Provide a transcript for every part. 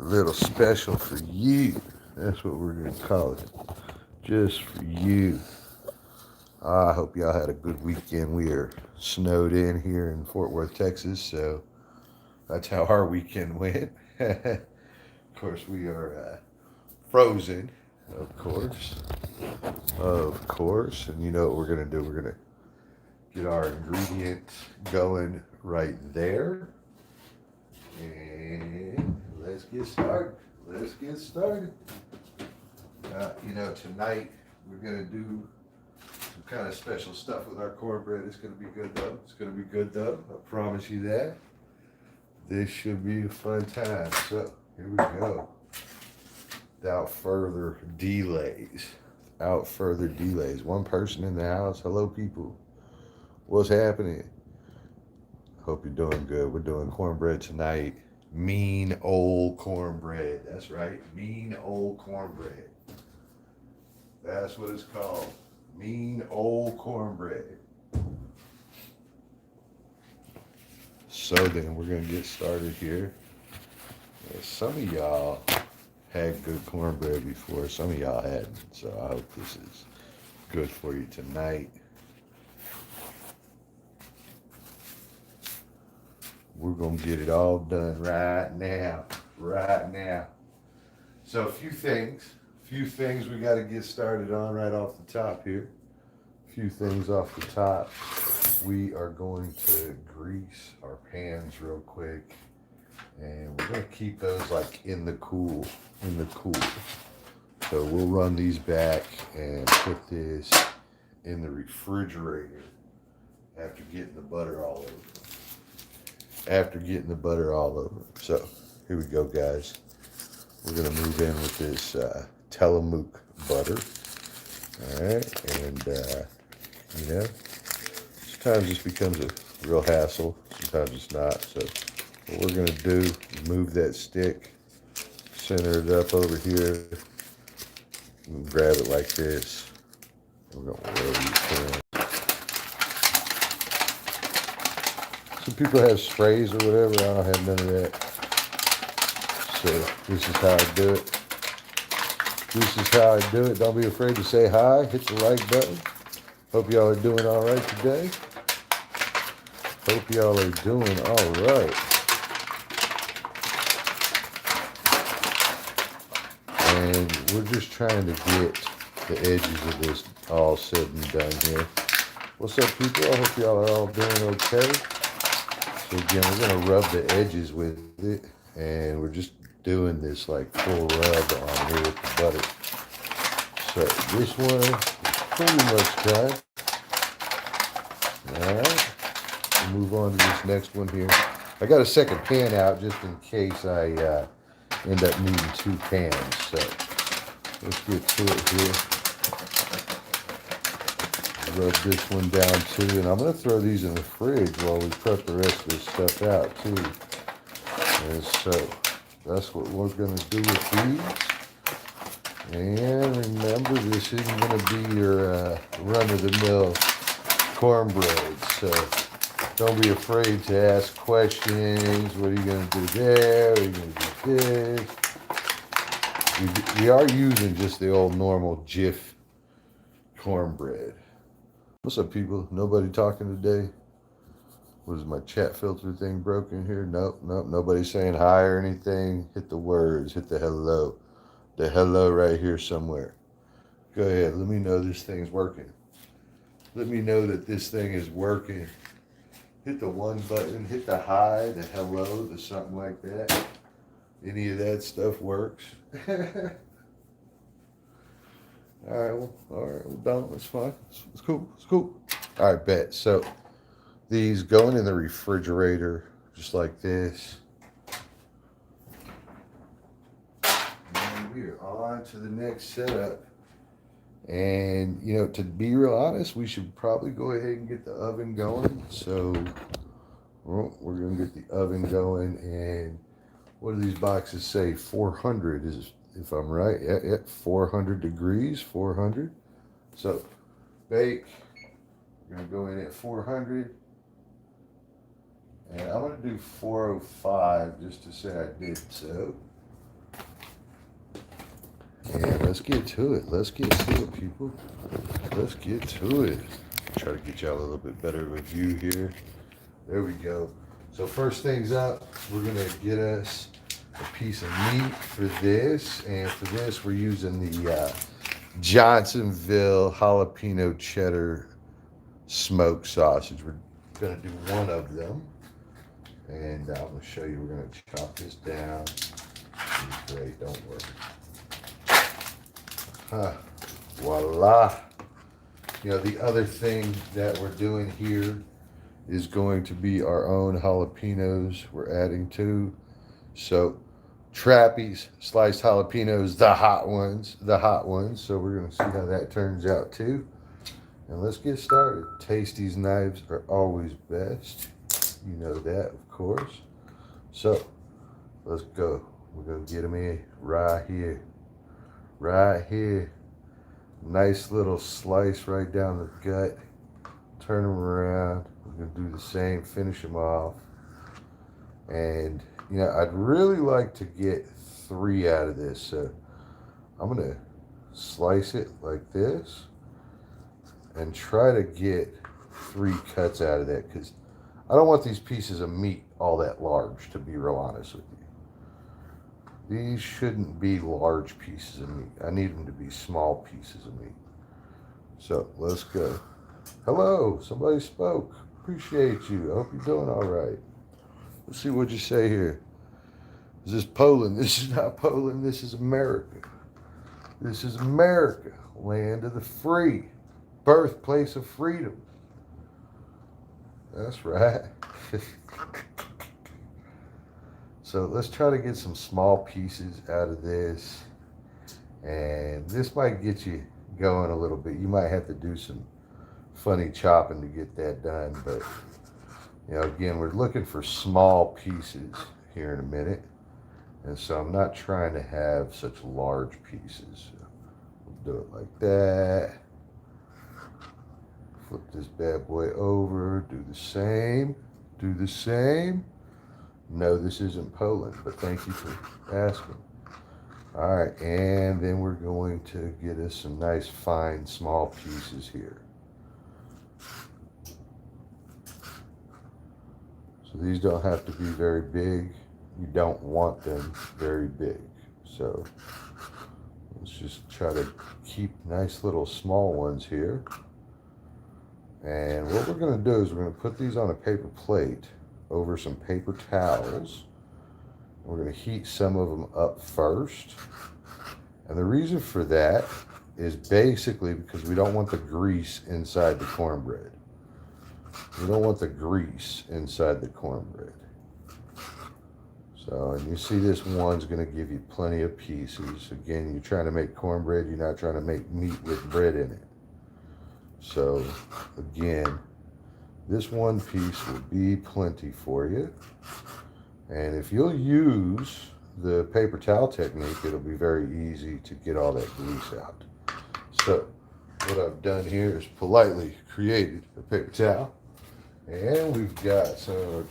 A little special for you. That's what we're going to call it. Just for you. I hope y'all had a good weekend. We are snowed in here in Fort Worth, Texas, so that's how our weekend went. Of course, we are frozen, of course. Of course. And you know what we're going to do? We're going to get our ingredients going right there. And let's get started. Let's get started. Tonight we're going to do some kind of special stuff with our cornbread. It's going to be good, though. It's going to be good, though. I promise you that. This should be a fun time. So, here we go. Without further delays. One person in the house. Hello, people. What's happening? Hope you're doing good. We're doing cornbread tonight. Mean old cornbread. That's right. Mean old cornbread. That's what it's called. Mean old cornbread. So then we're going to get started here. Some of y'all had good cornbread before. Some of y'all hadn't. So I hope this is good for you tonight. We're going to get it all done right now. Right now. So a few things we got to get started on right off the top here. A few things off the top. We are going to grease our pans real quick. And we're going to keep those like in the cool. So we'll run these back and put this in the refrigerator after getting the butter all over. So here we go, guys. We're going to move in with this Tillamook butter. All right. And, sometimes this becomes a real hassle. Sometimes it's not. So what we're going to do is move that stick, center it up over here, and grab it like this. We're going to roll these pans. Some people have sprays or whatever. I don't have none of that. So this is how I do it. Don't be afraid to say hi. Hit the like button. Hope y'all are doing all right today. And we're just trying to get the edges of this all said and done here. What's up, people? I hope y'all are all doing okay. So again, we're going to rub the edges with it, and we're just doing this like full rub on here with the butter. So this one is pretty much done. All right, we'll move on to this next one here. I got a second pan out just in case I end up needing two pans. So let's get to it here. Rub this one down too, and I'm going to throw these in the fridge while we prep the rest of this stuff out too. And so that's what we're going to do with these. And remember, this isn't going to be your run-of-the-mill cornbread, so don't be afraid to ask questions. What are you going to do there? What are you going to do this? We are using just the old normal Jif cornbread. What's up, people? Nobody talking today? Was my chat filter thing broken here? Nope. Nobody saying hi or anything. Hit the words. Hit the hello. The hello right here somewhere. Go ahead. Let me know this thing's working. Let me know that this thing is working. Hit the one button. Hit the hi, the hello, the something like that. Any of that stuff works. All right, well, done. It's fine. It's cool. All right, bet. So these going in the refrigerator, just like this. And we're on to the next setup. And, to be real honest, we should probably go ahead and get the oven going. So we're going to get the oven going. And what do these boxes say? 400 is, if I'm right. Yeah, 400 degrees, 400. So bake. We're going to go in at 400. And I'm going to do 405 just to say I did so. And let's get to it. Let's get to it, people. Let's get to it. Try to get y'all a little bit better of a view here. There we go. So first things up, we're gonna get us a piece of meat for this. And for this, we're using the Johnsonville jalapeno cheddar smoked sausage. We're gonna do one of them. And I'm gonna show you, we're gonna chop this down. Great, don't worry. Voila. You know, the other thing that we're doing here is going to be our own jalapenos we're adding to. So Trappy's sliced jalapenos, the hot ones. So we're gonna see how that turns out too. And let's get started. Tasty's knives are always best. You know that, of course. So let's go. We're gonna get them in right here. Right here. Nice little slice right down the gut. Turn them around. We're gonna do the same, finish them off. And you know, I'd really like to get 3 out of this. So I'm gonna slice it like this and try to get 3 cuts out of that, because I don't want these pieces of meat all that large, to be real honest with you. These shouldn't be large pieces of meat. I need them to be small pieces of meat. So let's go. Hello, somebody spoke. Appreciate you. I hope you're doing all right. Let's see what you say here. Is this Poland? This is not Poland. This is America. This is America, land of the free, birthplace of freedom. That's right. So let's try to get some small pieces out of this. And this might get you going a little bit. You might have to do some funny chopping to get that done. But, you know, again, we're looking for small pieces here in a minute. And so I'm not trying to have such large pieces. We'll do it like that. Flip this bad boy over. Do the same. Do the same. No, this isn't Poland, but thank you for asking. All right, and then we're going to get us some nice, fine, small pieces here. So these don't have to be very big. You don't want them very big. So let's just try to keep nice little small ones here. And what we're going to do is we're going to put these on a paper plate over some paper towels. We're going to heat some of them up first. And the reason for that is basically because we don't want the grease inside the cornbread. We don't want the grease inside the cornbread. So, and you see this one's going to give you plenty of pieces. Again, you're trying to make cornbread, you're not trying to make meat with bread in it. So, again, this one piece will be plenty for you. And if you'll use the paper towel technique, it'll be very easy to get all that grease out. So what I've done here is politely created a paper towel. And we've got some,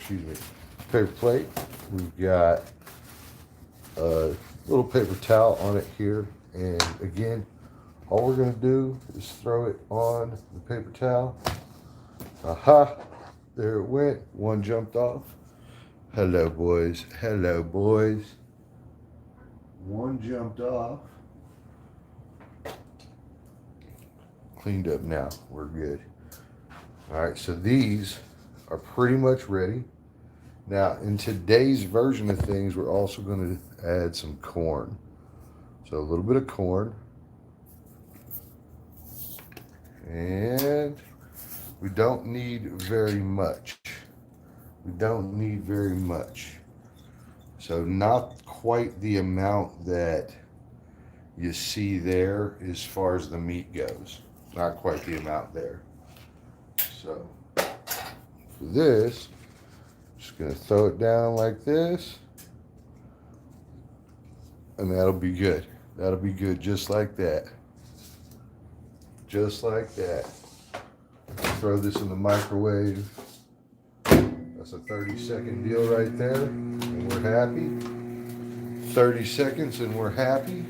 paper plate. We've got a little paper towel on it here. And again, all we're going to do is throw it on the paper towel. Aha, there it went. One jumped off. Hello, boys. Hello, boys. One jumped off. Cleaned up now. We're good. All right, so these are pretty much ready. Now, in today's version of things, we're also going to add some corn. So a little bit of corn. And we don't need very much. We don't need very much. So not quite the amount that you see there as far as the meat goes. Not quite the amount there. So for this, just gonna throw it down like this. And that'll be good. That'll be good just like that. Just like that. Throw this in the microwave. That's a 30-second deal right there, and we're happy. 30 seconds and we're happy.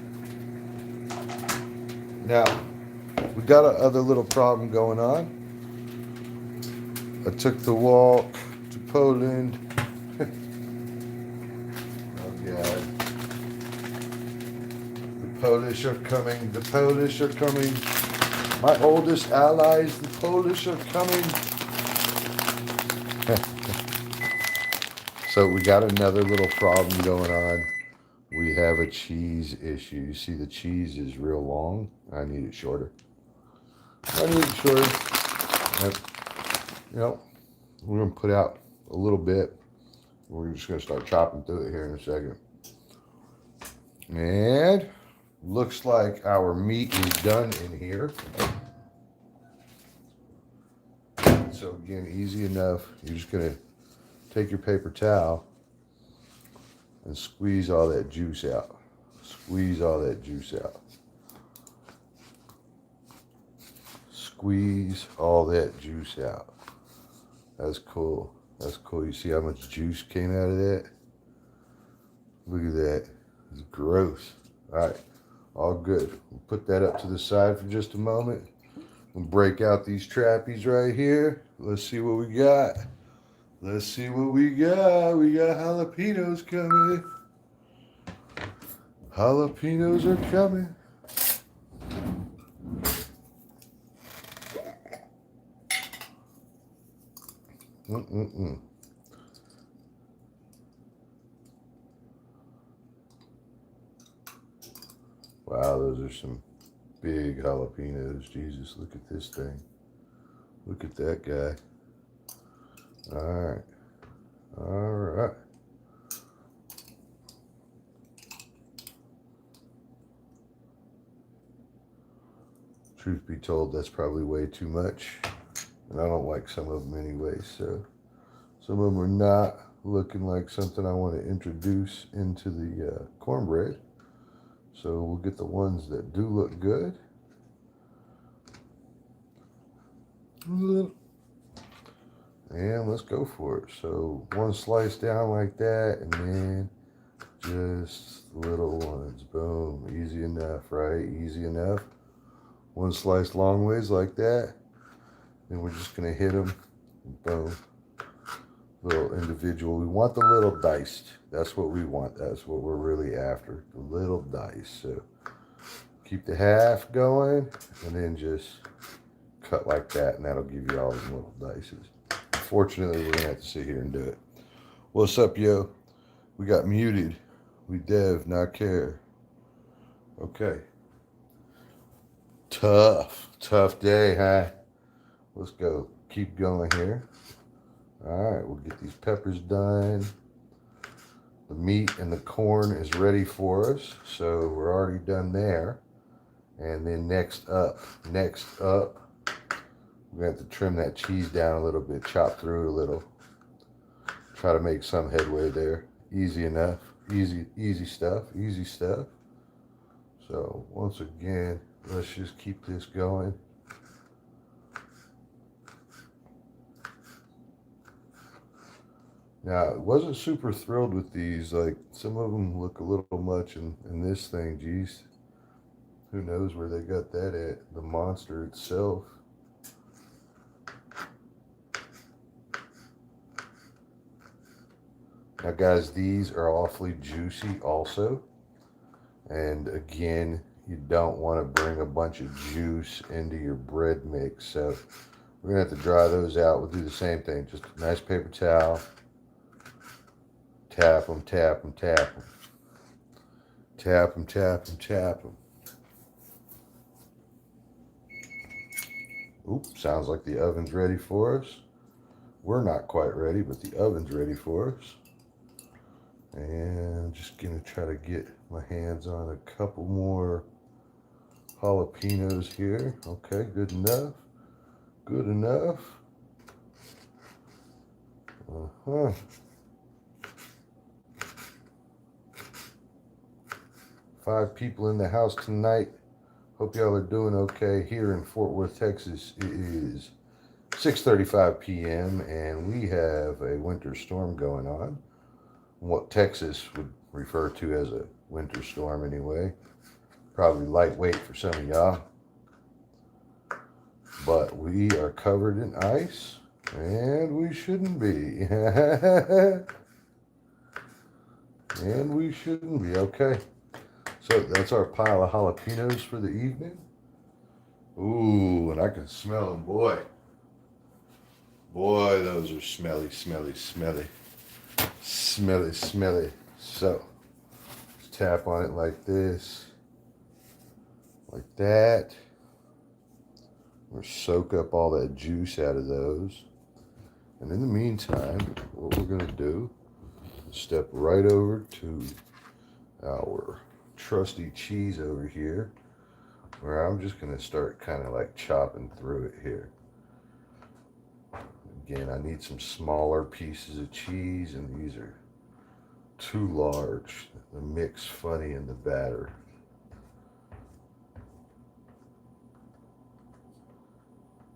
Now, we got another little problem going on. I took the walk to Poland. Oh God. The Polish are coming. The Polish are coming. My oldest allies, the Polish are coming. So we got another little problem going on. We have a cheese issue. You see the cheese is real long. I need it shorter. I need it shorter. Yep. You know, we're going to put out a little bit. We're just going to start chopping through it here in a second. And looks like our meat is done in here. So again, easy enough. You're just going to take your paper towel and squeeze all that juice out. Squeeze all that juice out. Squeeze all that juice out. That's cool. That's cool. You see how much juice came out of that? Look at that. It's gross. All right. All good. We'll put that up to the side for just a moment. We'll break out these trappies right here. Let's see what we got. Let's see what we got. We got jalapenos coming. Jalapenos are coming. Wow, those are some big jalapenos. Jesus, look at this thing. Look at that guy. All right. All right. Truth be told, that's probably way too much. And I don't like some of them anyway, so some of them are not looking like something I want to introduce into the cornbread. So we'll get the ones that do look good. And let's go for it. So one slice down like that, and then just little ones. Boom. Easy enough, right? Easy enough. One slice long ways like that. Then we're just going to hit them. Boom. Little individual. We want the little diced. That's what we want. That's what we're really after. The little dice. So keep the half going, and then just cut like that, and that'll give you all the little dices. Unfortunately, we're going to have to sit here and do it. What's up, yo? We got muted. We dev, not care. Okay. Tough day, huh? Let's go. Keep going here. All right, we'll get these peppers done. The meat and the corn is ready for us, so we're already done there. And then next up, we're gonna have to trim that cheese down a little bit, chop through it a little. Try to make some headway there. Easy enough. Easy stuff. So once again, let's just keep this going. Now, I wasn't super thrilled with these. Like, some of them look a little much, and this thing, geez, who knows where they got that at? The monster itself. Now, guys, these are awfully juicy also. And again, you don't want to bring a bunch of juice into your bread mix. So we're going to have to dry those out. We'll do the same thing. Just a nice paper towel. Tap them, tap them, tap them. Tap them, tap them, tap them. Oops, sounds like the oven's ready for us. We're not quite ready, but the oven's ready for us. And I'm just going to try to get my hands on a couple more jalapenos here. Okay, good enough. Good enough. Uh-huh. Five people in the house tonight. Hope y'all are doing okay. Here in Fort Worth, Texas, it is 6:35 p.m. and we have a winter storm going on. What Texas would refer to as a winter storm anyway. Probably lightweight for some of y'all. but we are covered in ice, and we shouldn't be. And we shouldn't be. Okay, so that's our pile of jalapenos for the evening. Ooh, and I can smell them, boy. Boy, those are smelly, smelly, smelly. Smelly, smelly. So, let's tap on it like this. Like that. We'll soak up all that juice out of those. And in the meantime, what we're going to do is step right over to our trusty cheese over here, where I'm just going to start kind of like chopping through it here. Again, I need some smaller pieces of cheese, and these are too large. The mix funny in the batter.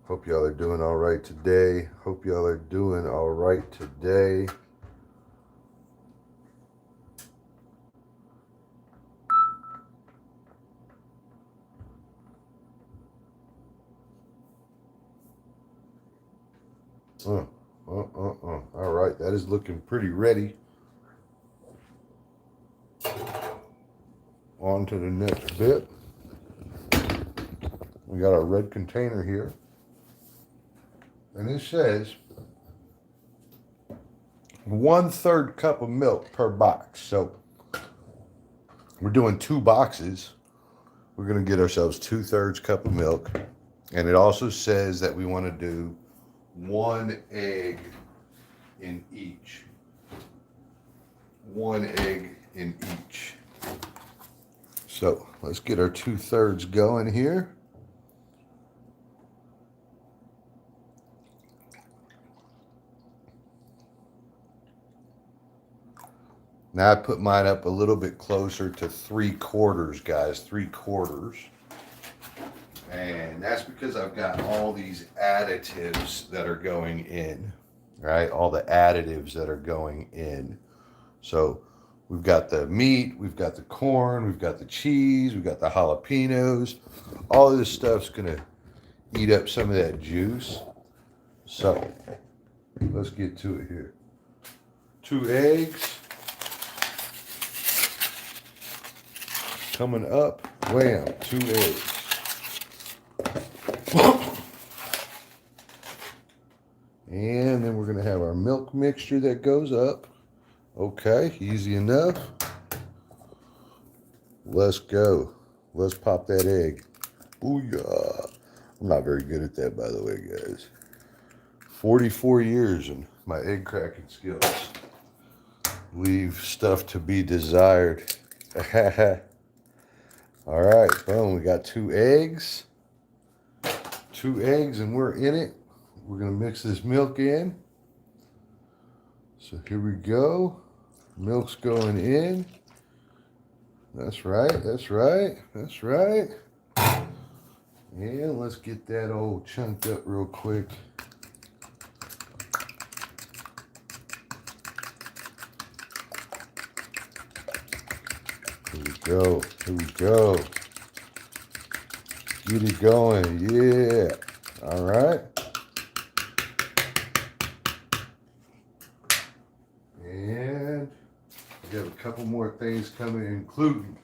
Hope y'all are doing all right today. Hope y'all are doing all right today. All right, that is looking pretty ready. On to the next bit. We got our red container here. And it says 1/3 cup of milk per box. So we're doing 2 boxes. We're going to get ourselves 2/3 cup of milk. And it also says that we want to do 1 egg in each. 1 egg in each. So let's get our 2/3 going here. Now I put mine up a little bit closer to 3/4, guys, 3/4. And that's because I've got all these additives that are going in, right? All the additives that are going in. So we've got the meat, we've got the corn, we've got the cheese, we've got the jalapenos. All of this stuff's gonna eat up some of that juice. So let's get to it here. 2 eggs. Coming up, wham, 2 eggs. And then we're going to have our milk mixture that goes up. Okay, easy enough. Let's go. Let's pop that egg. Ooh, yeah. I'm not very good at that, by the way, guys. 44 years and my egg cracking skills leave stuff to be desired. All right, boom, we got 2 eggs. 2 eggs and we're in it. We're gonna mix this milk in. So here we go. Milk's going in. That's right, that's right, that's right. And let's get that old chunked up real quick. Here we go, here we go. Get it going, yeah. All right. And we have a couple more things coming, including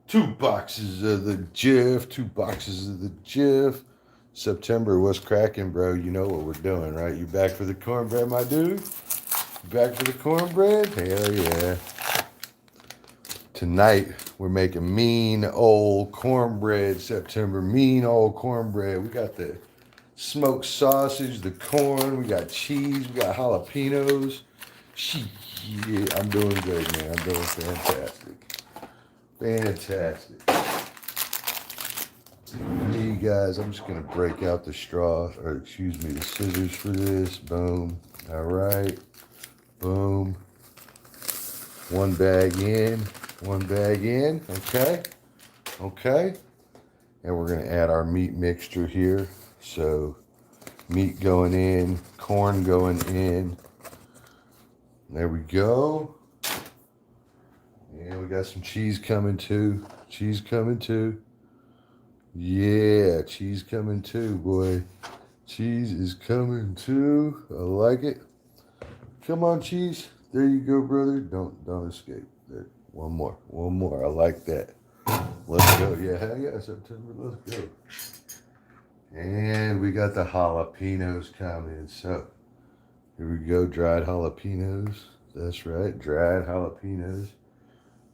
2 boxes of the Jif, 2 boxes of the Jif. September, what's cracking, bro? You know what we're doing, right? You back for the cornbread, my dude? You back for the cornbread? Hell yeah. Tonight, we're making mean old cornbread, September. Mean old cornbread. We got the smoked sausage, the corn, we got cheese, we got jalapenos. Yeah, I'm doing good, man. I'm doing fantastic. Fantastic. Me, guys, I'm just going to break out the straw, or excuse me, the scissors for this. Boom. All right. Boom. 1 bag in. 1 bag in. Okay. Okay. And we're going to add our meat mixture here. So, meat going in, corn going in. There we go. And we got some cheese coming too. Cheese coming too. Yeah, cheese coming too, boy. Cheese is coming too. I like it. Come on, cheese. There you go, brother. Don't escape. There. One more. One more. I like that. Let's go. Yeah, hell yeah, September. Let's go. And we got the jalapenos coming. So here we go. Dried jalapenos. That's right. Dried jalapenos.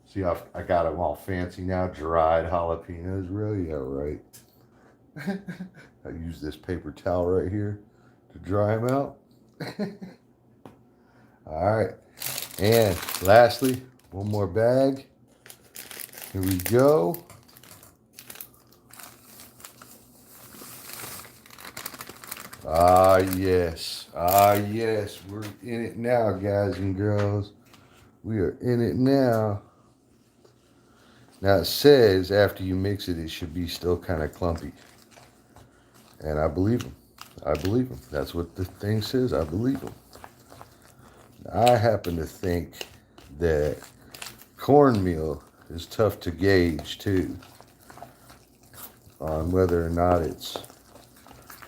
See, I got them all fancy now. Dried jalapenos. Really? Yeah, right. I use this paper towel right here to dry them out. All right. And lastly, one more bag. Here we go. Ah, yes. Ah, yes. We're in it now, guys and girls. We are in it now. Now it says after you mix it, it should be still kind of clumpy. And I believe them. I believe them. That's what the thing says. I believe them. I happen to think that cornmeal is tough to gauge too on whether or not it's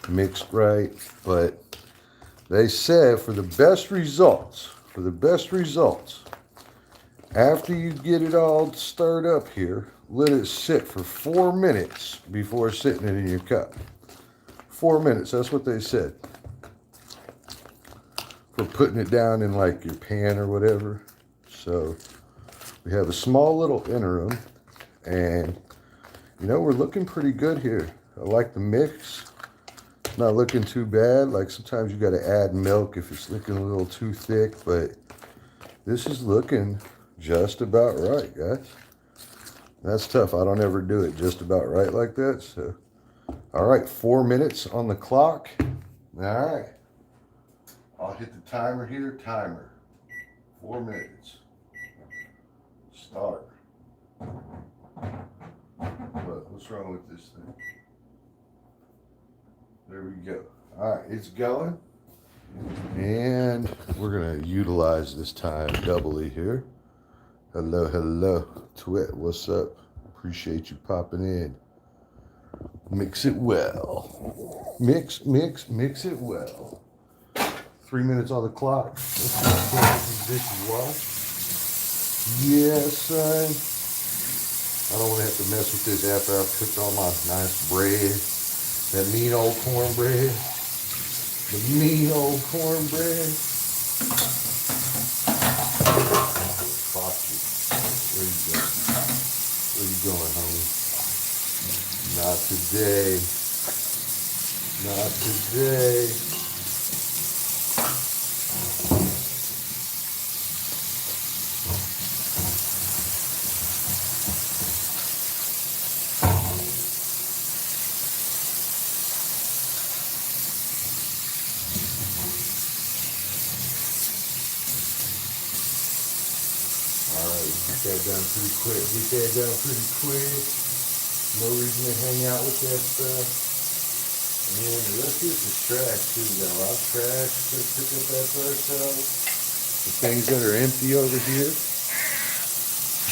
mixed right. But they said for the best results, after you get it all stirred up here, let it sit for 4 minutes before sitting it in your cup. 4 minutes, that's what they said. For putting it down in like your pan or whatever. So we have a small little interim, and you know, we're looking pretty good here. I like the mix. Not looking too bad. Like sometimes you got to add milk if it's looking a little too thick, but this is looking just about right, guys. That's tough. I don't ever do it just about right like that. So, all right, 4 minutes on the clock. All right. I'll hit the timer here. Timer. 4 minutes. Start. What's wrong with this thing? There we go. All right, it's going. And we're going to utilize this time doubly here. Hello, hello. Twit, what's up? Appreciate you popping in. Mix it well. Mix it well. 3 minutes on the clock. Let's see if this is well. Yes, son. I don't want to have to mess with this after I've cooked all my nice bread. That mean old cornbread. The mean old cornbread. Fuck you. Where you going? Where you going, homie? Not today. Not today. Get that done pretty quick. Get that done pretty quick. No reason to hang out with that stuff. And the rest of this is trash too. We got a lot of trash to pick up after ourselves. The things that are empty over here.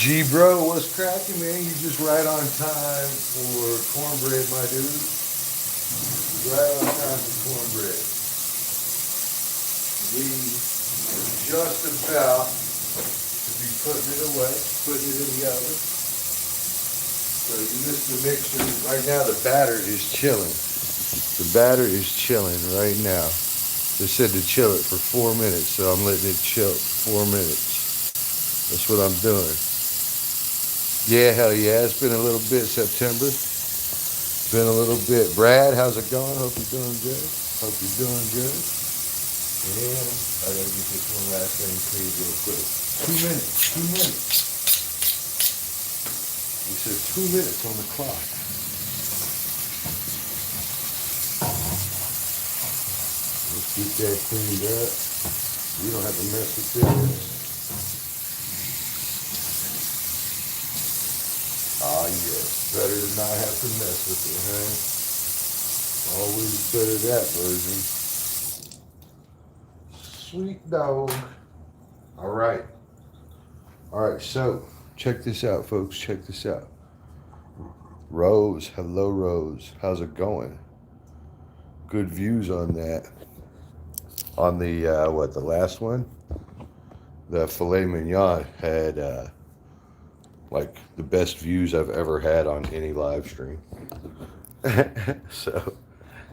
G bro, what's cracking, man? You just right on time for cornbread, my dude. Right on time for cornbread. We are just about putting it away, putting it in the oven. So you missed the mixture. Right now the batter is chilling. The batter is chilling right now. They said to chill it for 4 minutes, so I'm letting it chill 4 minutes. That's what I'm doing. Yeah, hell yeah. It's been a little bit, September. Been a little bit. Brad, how's it going? Hope you're doing good. Hope you're doing good. And I gotta get this one last thing cleaned real quick. 2 minutes. 2 minutes. We said 2 minutes on the clock. Let's get that cleaned up. We don't have to mess with this. Ah, yes. Better to not have to mess with it, huh? Always better that version. Sweet dog. All right. All right, so check this out, folks. Check this out. Rose, hello Rose. How's it going? Good views on that. On the, the last one? The filet mignon had, like, the best views I've ever had on any live stream. So,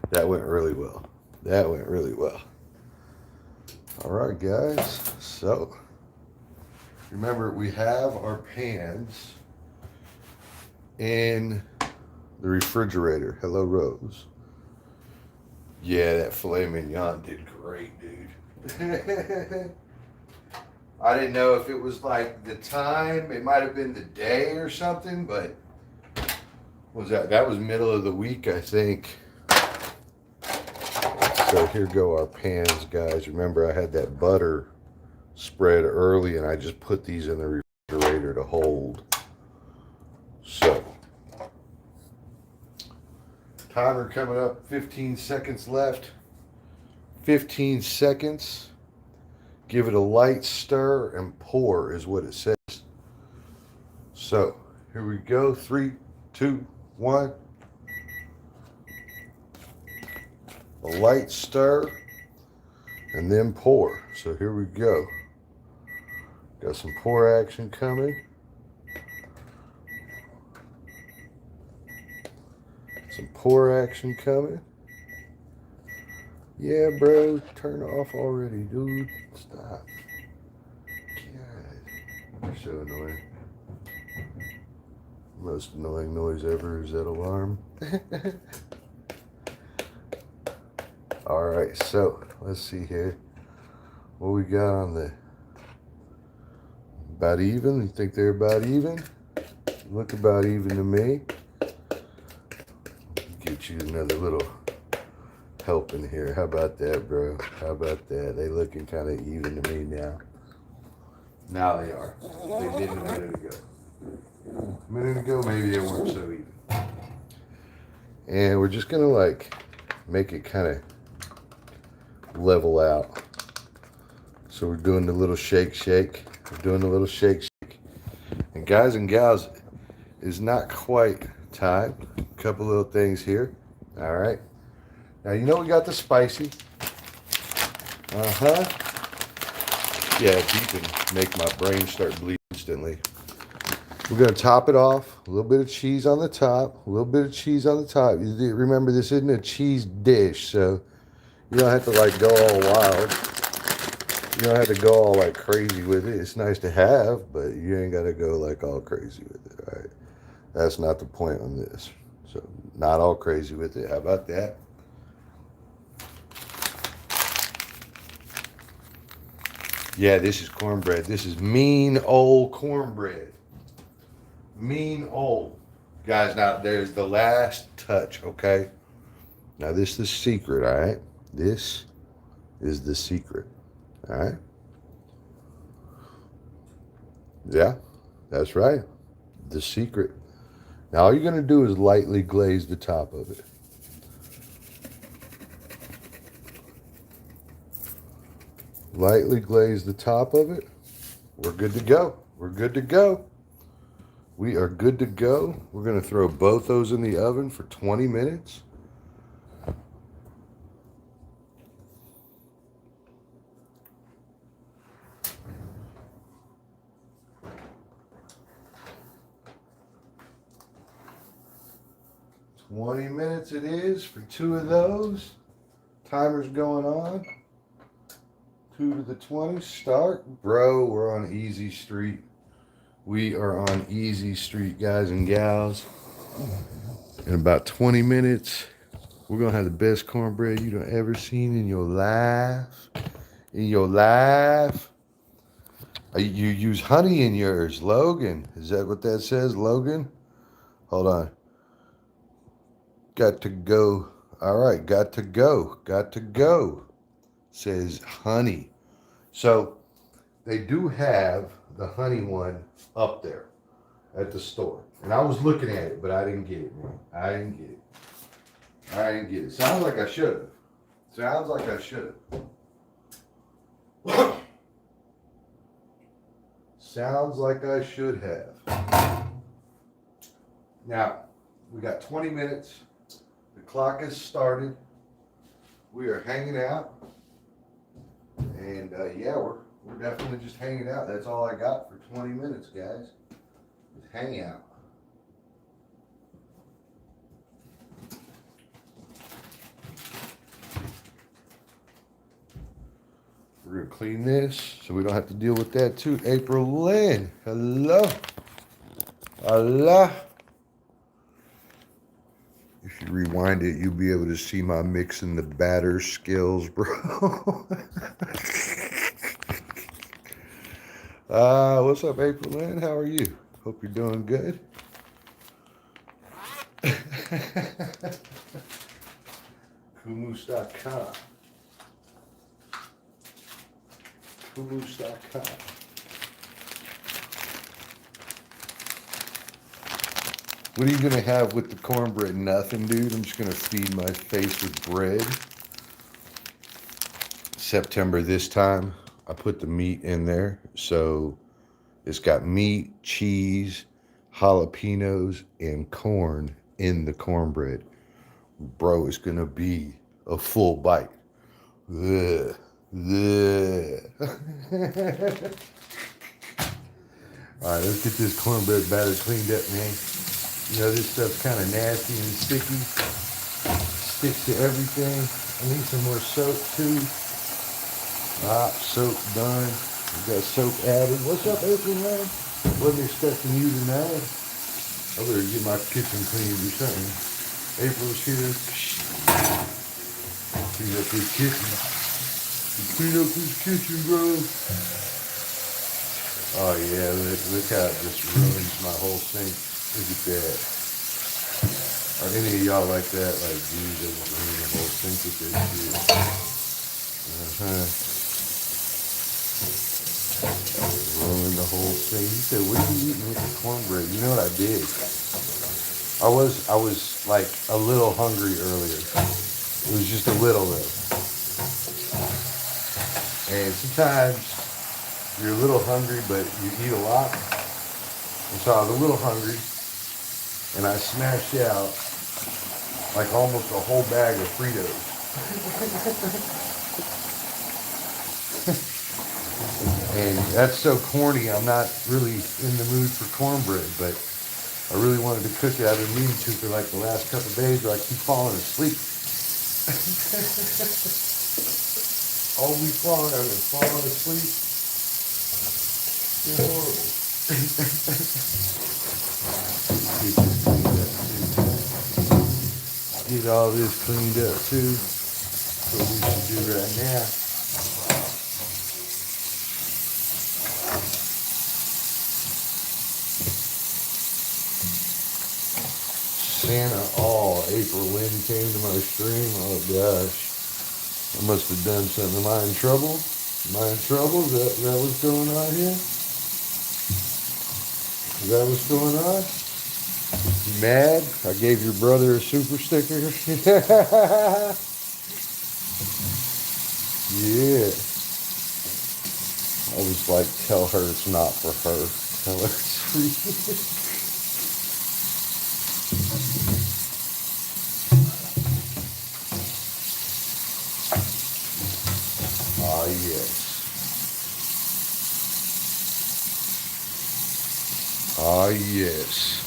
that went really well. That went really well. All right, guys. So, remember, we have our pans in the refrigerator. Hello, Rose. Yeah, that filet mignon did great, dude. I didn't know if it was like the time. It might have been the day or something, but that was middle of the week, I think. So here go our pans, guys. Remember, I had that butter spread early, and I just put these in the refrigerator to hold. So, timer coming up, 15 seconds left. 15 seconds. Give it a light stir and pour is what it says. So, here we go. 3, 2, 1. A light stir and then pour. So here we go. Got some pour action coming. Some pour action coming. Yeah, bro, turn it off already, dude. Stop. God, you're so annoying. Most annoying noise ever is that alarm. All right, so let's see here. What we got on the about even? You think they're about even? Look about even to me. Get you another little help in here. How about that, bro? How about that? They looking kind of even to me now. Now they are. They did a minute ago. A minute ago, maybe they weren't so even. And we're just gonna like make it kind of level out. So we're doing the little shake. We're doing the little shake. And guys and gals, it's not quite time. A couple little things here. All right. Now, you know we got the spicy. Yeah, beeping make my brain start bleeding instantly. We're going to top it off. A little bit of cheese on the top. A little bit of cheese on the top. Remember, this isn't a cheese dish, so you don't have to, like, go all wild. You don't have to go all, like, crazy with it. It's nice to have, but you ain't got to go, like, all crazy with it, all right? That's not the point on this. So, not all crazy with it. How about that? Yeah, this is cornbread. This is mean old cornbread. Mean old. Guys, now there's the last touch, okay? Now this is the secret, all right? This is the secret, all right? Yeah, that's right. The secret. Now all you're going to do is lightly glaze the top of it. Lightly glaze the top of it. We're good to go. We're good to go. We are good to go. We're going to throw both those in the oven for 20 minutes. It is for 2 of those. Timer's going on. 2 to the 20. Start. Bro, we're on easy street. We are on easy street, guys and gals. In about 20 minutes, we're going to have the best cornbread you've ever seen in your life. In your life. You use honey in yours, Logan. Is that what that says, Logan? Hold on. Got to go. All right, got to go. Got to go. Says honey. So they do have the honey one up there at the store. And I was looking at it, but I didn't get it, man. I didn't get it. Sounds like I should have. Sounds like I should have. Now, We got 20 minutes. The clock has started. We are hanging out. And yeah, we're definitely just hanging out. That's all I got for 20 minutes, guys. Just hang out. We're gonna clean this so we don't have to deal with that too. April Lynn, hello. Hello. If you rewind it, you'll be able to see my mixing the batter skills, bro. What's up, April Lynn? How are you? Hope you're doing good. Kumus.com. Kumus.com. What are you going to have with the cornbread? Nothing, dude. I'm just going to feed my face with bread. September this time, I put the meat in there. So it's got meat, cheese, jalapenos, and corn in the cornbread. Bro, it's going to be a full bite. Ugh. Ugh. All right, let's get this cornbread batter cleaned up, man. You know, this stuff's kind of nasty and sticky. Sticks to everything. I need some more soap, too. Soap done. We got soap added. What's up, April, man? Wasn't expecting you tonight. I better get my kitchen cleaned or something. April's here. Clean up this kitchen. Clean up this kitchen, bro. Oh, yeah, look how it just ruins my whole sink. Look at that. Are any of y'all like that? Like, dude, doesn't ruin the whole sink with this shit. Ruin the whole thing. He said, what are you eating with the cornbread? You know what I did? I was like a little hungry earlier. It was just a little though. And sometimes you're a little hungry, but you eat a lot. And so I was a little hungry. And I smashed out like almost a whole bag of Fritos. And that's so corny. I'm not really in the mood for cornbread, but I really wanted to cook it. I've been meaning to for like the last couple of days, but I keep falling asleep. All week long I've been falling asleep. It's horrible. Get all this cleaned up too. That's what we should do right now. Santa, April Lynn came to my stream. Oh gosh, I must have done something. Am I in trouble? Am I in trouble? Is that what's going on here? Is that what's going on? You mad? I gave your brother a super sticker? Yeah. I was like, tell her it's not for her. Tell her it's for you. Ah, yes. Ah, yes.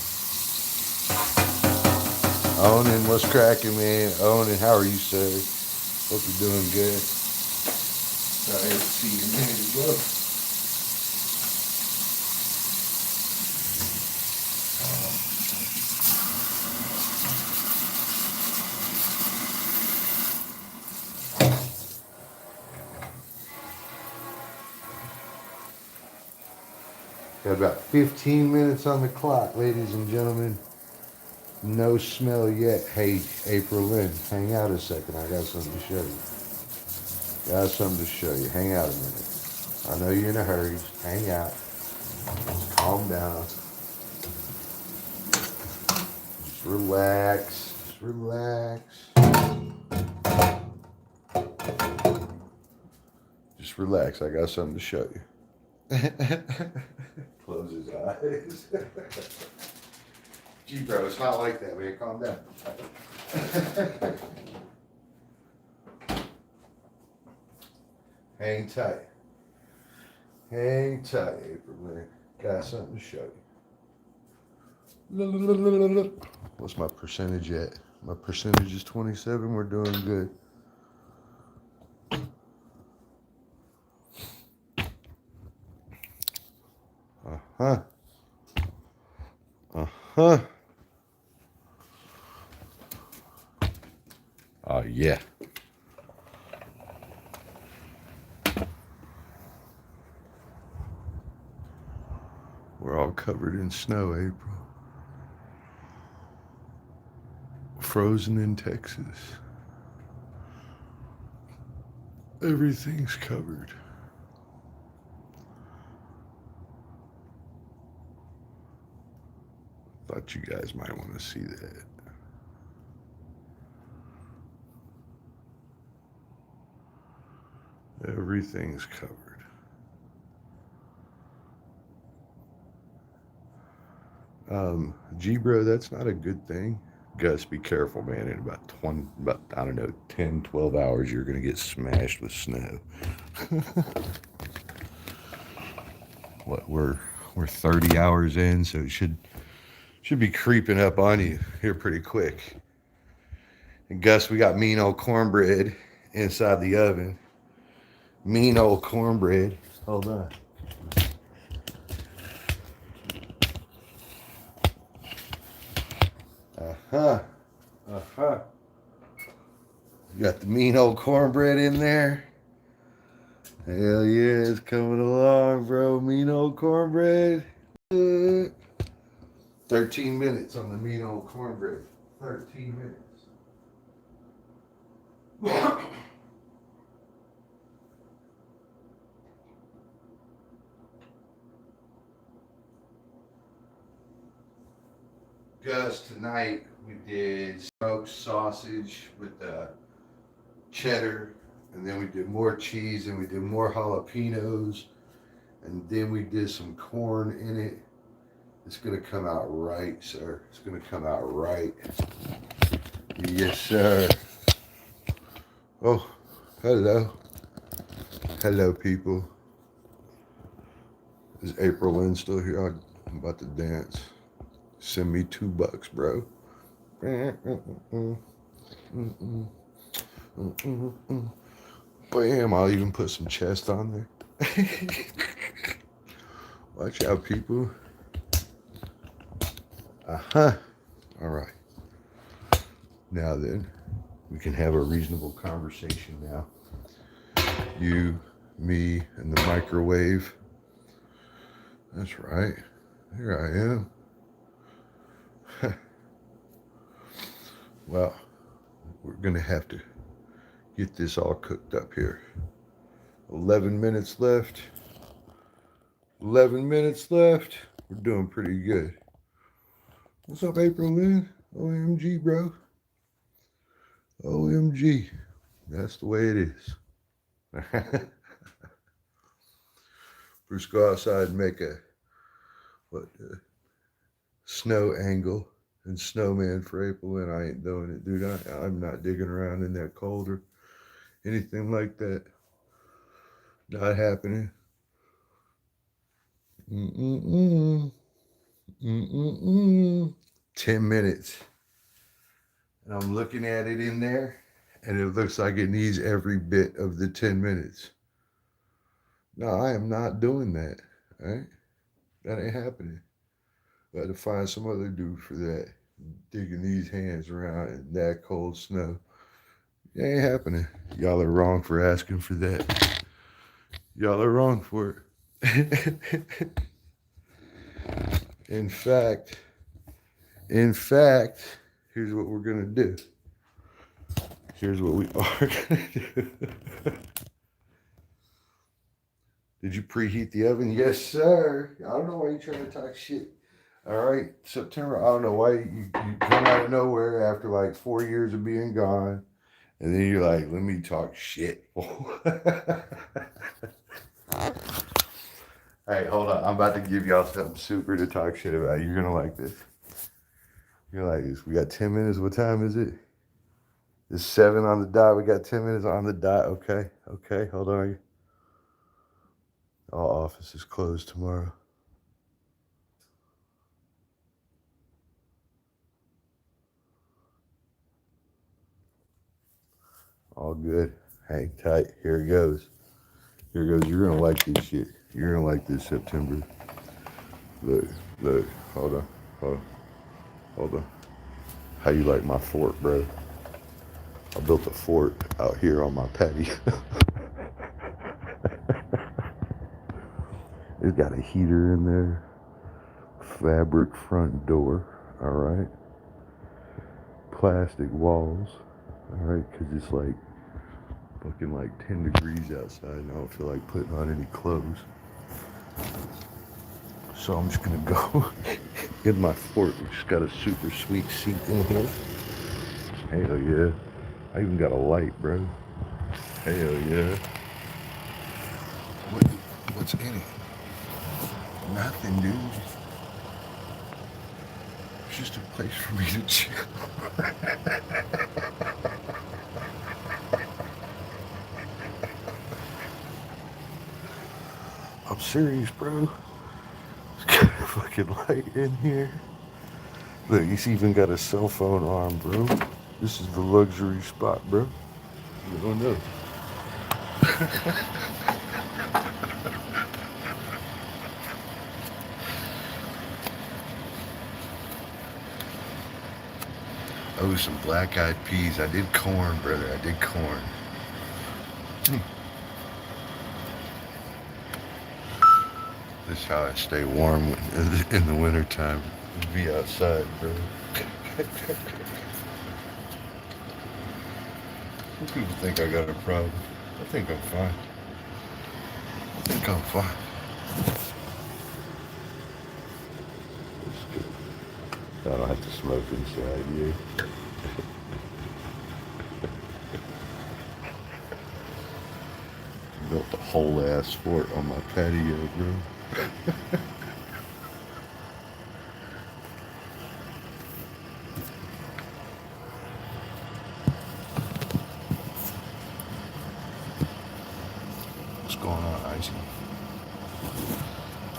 Owen, what's cracking, man? Owen, how are you, sir? Hope you're doing good. Sorry, I didn't see you a minute ago. Got about 15 minutes on the clock, ladies and gentlemen. No smell yet. Hey, April Lynn, hang out a second. I got something to show you. Got something to show you. Hang out a minute. I know you're in a hurry. Just hang out. Just calm down. Just relax. Just relax. Just relax. I got something to show you. Close his eyes. Gee, bro, it's not like that, man. Calm down. Hang tight. Hang tight, April, man. Got something to show you. What's my percentage at? My percentage is 27. We're doing good. Uh-huh. Uh-huh. Oh, yeah. We're all covered in snow, April. Frozen in Texas. Everything's covered. Thought you guys might want to see that. Everything's covered. Bro, that's not a good thing. Gus, be careful, man. In about I don't know, 10, 12 hours, you're going to get smashed with snow. What, we're 30 hours in, so it should be creeping up on you here pretty quick. And Gus, we got mean old cornbread inside the oven. Mean old cornbread. Hold on. Uh-huh. Uh-huh. You got the mean old cornbread in there. Hell yeah, it's coming along, bro. Mean old cornbread. 13 minutes on the mean old cornbread. 13 minutes. Gus, tonight we did smoked sausage with cheddar, and then we did more cheese, and we did more jalapenos, and then we did some corn in it. It's gonna come out right, sir. It's gonna come out right. Yes, sir. Oh, hello. Hello, people. Is April Lynn still here? I'm about to dance. Send me $2, bro. Bam, I'll even put some chest on there. Watch out, people. Uh-huh. All right. Now then, we can have a reasonable conversation now. You, me, and the microwave. That's right. Here I am. Well, we're going to have to get this all cooked up here. 11 minutes left. 11 minutes left. We're doing pretty good. What's up, April Lynn? OMG, bro. OMG. That's the way it is. Bruce, go outside and make a snow angle and snowman for April, and I ain't doing it, dude. I'm not digging around in that cold or anything like that. Not happening. 10 minutes. And I'm looking at it in there, and it looks like it needs every bit of the 10 minutes. No, I am not doing that, right? That ain't happening. Got to find some other dude for that. Digging these hands around in that cold snow. It ain't happening. Y'all are wrong for asking for that. Y'all are wrong for it. In fact, here's what we're going to do. Here's what we are going to do. Did you preheat the oven? Yes, sir. I don't know why you're trying to talk shit. All right, September, I don't know why you come out of nowhere after like 4 years of being gone. And then you're like, let me talk shit. Hey, hold on. I'm about to give y'all something super to talk shit about. You're going to like this. You're like, we got 10 minutes. What time is it? It's 7 on the dot. We got 10 minutes on the dot. Okay. Okay. Hold on. All offices closed tomorrow. All good. Hang tight. Here it goes. Here it goes. You're going to like this shit. You're going to like this, September. Look. Look. Hold on. Hold on. Hold on. How you like my fort, bro? I built a fort out here on my patio. It's got a heater in there. Fabric front door. All right. Plastic walls. All right. Because it's like fucking like 10 degrees outside and I don't feel like putting on any clothes. So I'm just going to go in my fort, which got a super sweet seat in here. Hell yeah. I even got a light, bro. Hell yeah. What's in it? Nothing, dude. It's just a place for me to chill. I'm serious, bro. It's got a fucking light in here. Look, he's even got a cell phone arm, bro. This is the luxury spot, bro. You don't know. Oh, some black-eyed peas. I did corn, brother. I did corn. This is how I stay warm in the wintertime. Be outside, bro. Some people think I got a problem. I think I'm fine. I think I'm fine. That's good. I don't have to smoke inside, yeah. Built a whole ass fort on my patio, bro. What's going on, Icy?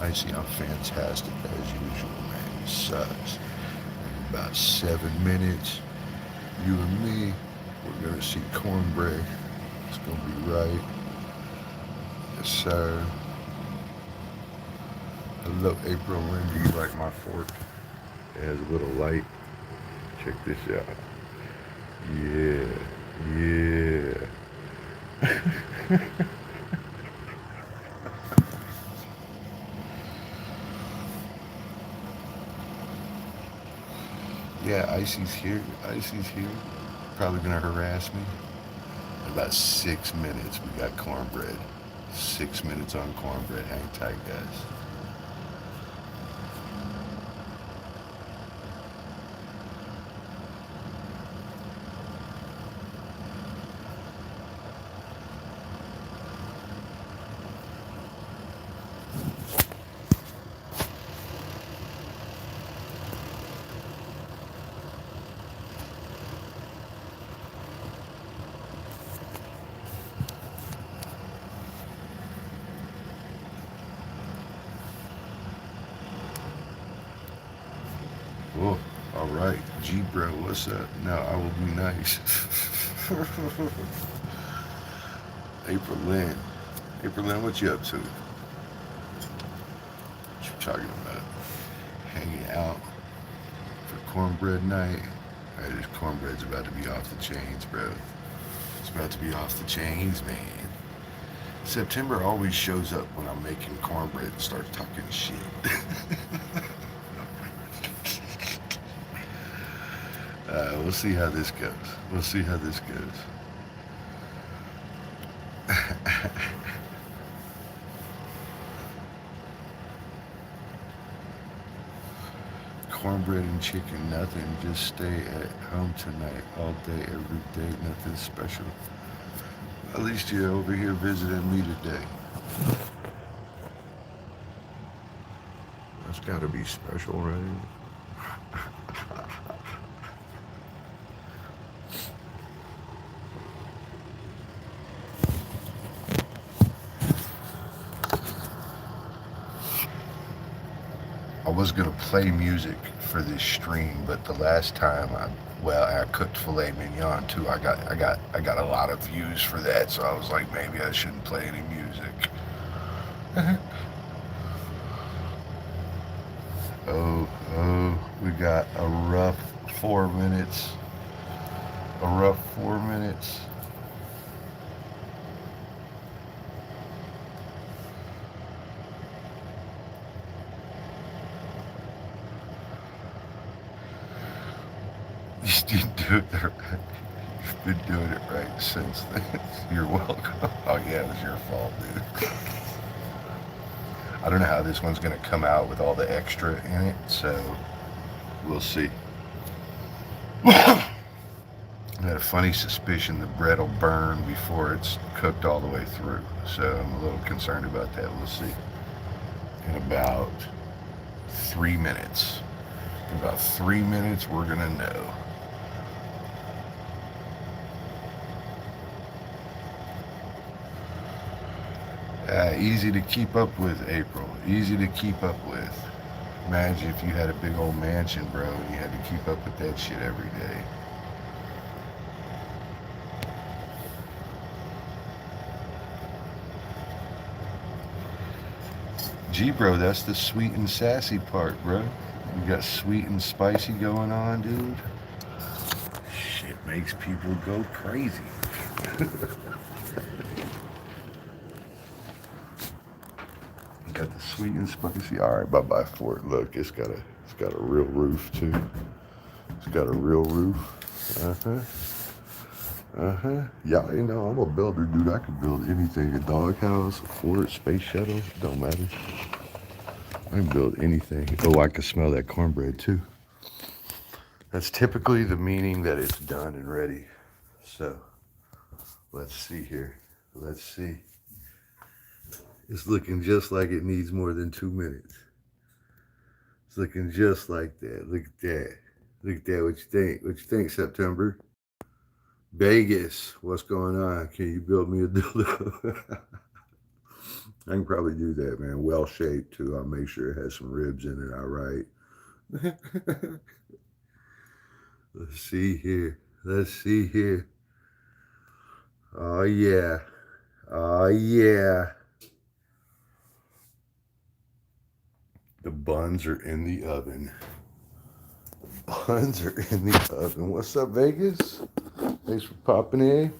Icy, I'm fantastic as usual, man. It sucks. In about 7 minutes, you and me, we're gonna see cornbread. It's gonna be right. Yes, sir. Hello, April Lynn. Do you like my fork? It has a little light. Check this out. Yeah, yeah. Yeah, Icy's here. Icy's here. Probably gonna harass me. In about 6 minutes, we got cornbread. 6 minutes on cornbread. Hang tight, guys. Oh, all right. G-Bro, what's up? Now I will be nice. April Lynn. April Lynn, what you up to? What you talking about? Hanging out for cornbread night. Hey, this cornbread's about to be off the chains, bro. It's about to be off the chains, man. September always shows up when I'm making cornbread and starts talking shit. We'll see how this goes. We'll see how this goes. Cornbread and chicken, nothing. Just stay at home tonight, all day, every day, nothing special. At least you're over here visiting me today. That's gotta be special, right? was gonna play music for this stream, but the last time I cooked filet mignon too. I got a lot of views for that, so I was like, maybe I shouldn't play any music. We got a rough 4 minutes. A rough 4 minutes. You do it right. You've been doing it right since then. You're welcome. Oh yeah, it was your fault, dude. I don't know how this one's gonna come out with all the extra in it, so we'll see. I had a funny suspicion the bread will burn before it's cooked all the way through, so I'm a little concerned about that. We'll see. In about 3 minutes. In about 3 minutes, we're gonna know. Easy to keep up with, April. Easy to keep up with. Imagine if you had a big old mansion, bro, and you had to keep up with that shit every day. Gee, bro, that's the sweet and sassy part, bro. You got sweet and spicy going on, dude. Shit makes people go crazy. Got the sweet and spicy. All right, bye-bye for it. Look, it's got a real roof too. It's got a real roof. Yeah, you know, I'm a builder, dude. I can build anything. A doghouse, a fort, space shuttle. Don't matter. I can build anything. Oh, I can smell that cornbread too. That's typically the meaning that it's done and ready. So, let's see here. Let's see. It's looking just like it needs more than 2 minutes. It's looking just like that. Look at that. Look at that. What you think? What you think, September? Vegas, what's going on? Can you build me a dildo? I can probably do that, man. Well shaped too. I'll make sure it has some ribs in it. All right. Let's see here. Let's see here. Oh yeah. Oh yeah. The buns are in the oven. The buns are in the oven. What's up, Vegas? Thanks for popping in.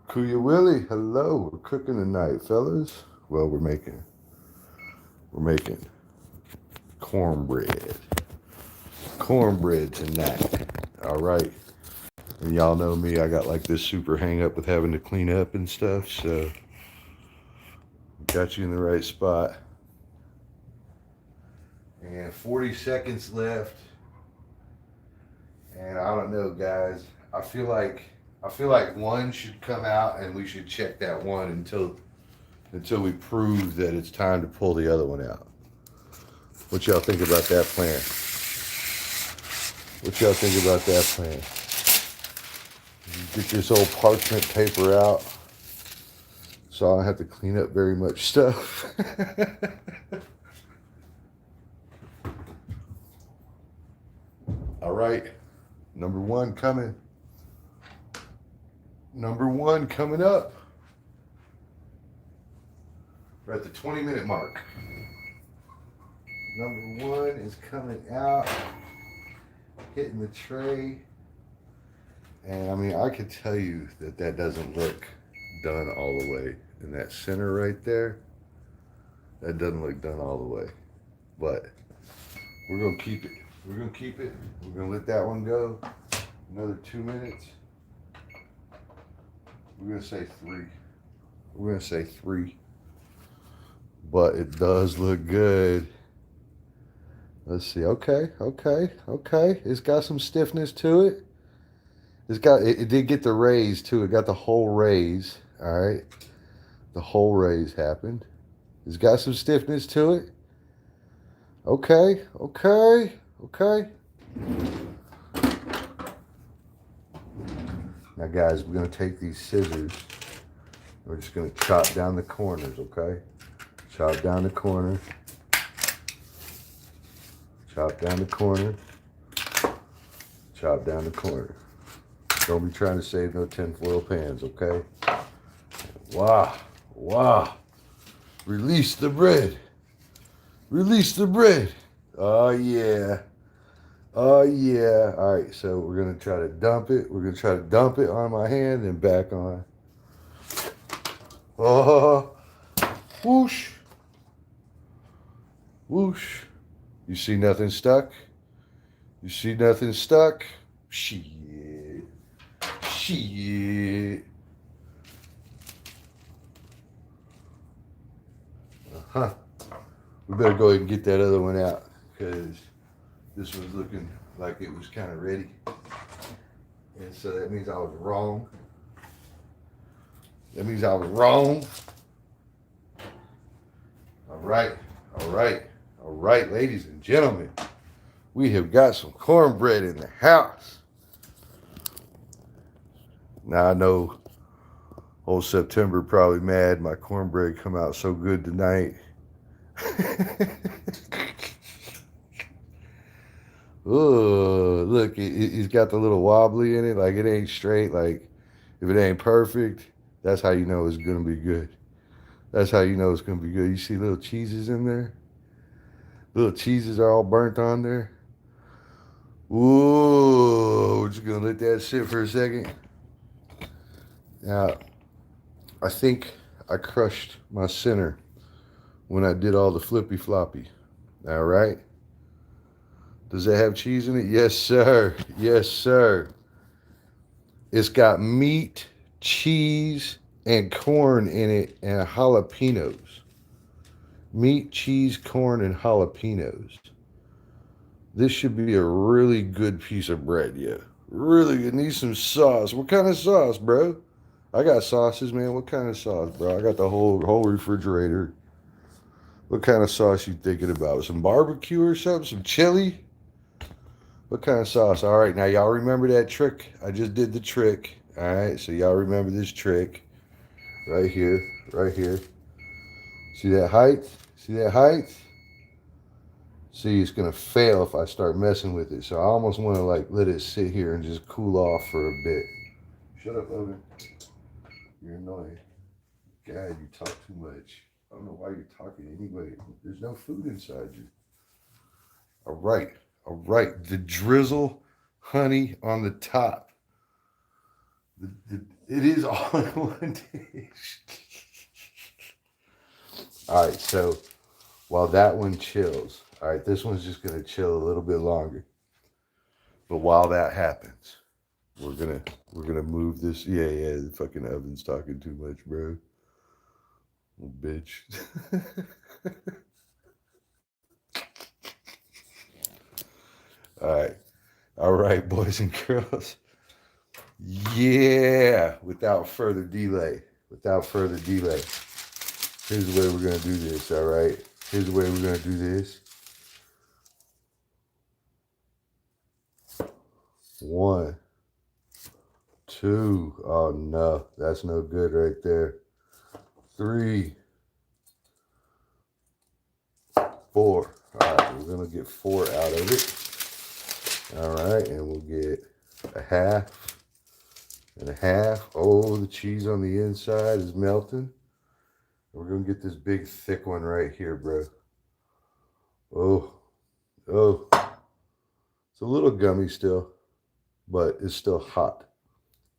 Kuya Willie, hello. We're cooking tonight, fellas. Well, we're making cornbread. Cornbread tonight. All right. And y'all know me, I got like this super hang up with having to clean up and stuff, so got you in the right spot. And 40 seconds left. And I don't know, guys. I feel like one should come out and we should check that one until we prove that it's time to pull the other one out. What y'all think about that plan? What y'all think about that plan? Get this old parchment paper out so I don't have to clean up very much stuff. All right, number one coming. Number one coming up. We're at the 20-minute mark. Number one is coming out, hitting the tray. And I mean, I could tell you that doesn't look done all the way. In that center right there, that doesn't look done all the way. But we're gonna keep it. We're gonna keep it. We're gonna let that one go. Another 2 minutes. We're gonna say 3. We're gonna say 3. But it does look good. Let's see. Okay. It's got some stiffness to it. It did get the raise too. It got the whole raise. All right. The whole raise happened. It's got some stiffness to it. Okay. Now guys, we're gonna take these scissors. We're just gonna chop down the corners, okay? Chop down the corner. Chop down the corner. Chop down the corner. Don't be trying to save no tinfoil pans, okay? Wow. Wow. Release the bread. Release the bread. Oh, yeah. Oh, yeah. All right, so we're going to try to dump it. We're going to try to dump it on my hand and back on. Oh, whoosh. Whoosh. You see nothing stuck? You see nothing stuck? Shit. Shit. Uh-huh. We better go ahead and get that other one out because this was looking like it was kind of ready. And so that means I was wrong. That means I was wrong. All right. All right. All right, ladies and gentlemen. We have got some cornbread in the house. Now I know old September probably mad my cornbread come out so good tonight. Oh, look, it's got the little wobbly in it. Like it ain't straight. Like if it ain't perfect, that's how you know it's going to be good. That's how you know it's going to be good. You see little cheeses in there? Little cheeses are all burnt on there. Ooh, we're just going to let that sit for a second. Now, I think I crushed my center when I did all the flippy floppy. All right. Does it have cheese in it? Yes, sir. Yes, sir. It's got meat, cheese, and corn in it, and jalapenos. Meat, cheese, corn, and jalapenos. This should be a really good piece of bread, yeah. Really, it needs some sauce. What kind of sauce, bro? I got sauces, man. What kind of sauce, bro? I got the whole refrigerator. What kind of sauce you thinking about? Some barbecue or something? Some chili? What kind of sauce? All right, now y'all remember that trick? I just did the trick. All right, so y'all remember this trick. Right here, right here. See that height? See that height? See, it's gonna fail if I start messing with it. So I almost want to like let it sit here and just cool off for a bit. Shut up, Logan. You're annoying. God, you talk too much. I don't know why you're talking anyway. There's no food inside you. All right, all right. The drizzle honey on the top. It is all in one dish. All right, so while that one chills, all right, this one's just gonna chill a little bit longer. But while that happens, we're gonna move this. Yeah, the fucking oven's talking too much, bro. Little bitch. All right, boys and girls. Yeah, without further delay. Here's the way we're gonna do this, all right? Here's the way we're gonna do this. 1, 2, oh no, that's no good right there. 3, 4. All right, we're gonna get 4 out of it. All right, and we'll get a half and a half. Oh, the cheese on the inside is melting. We're gonna get this big thick one right here, bro. Oh, it's a little gummy still, but it's still hot.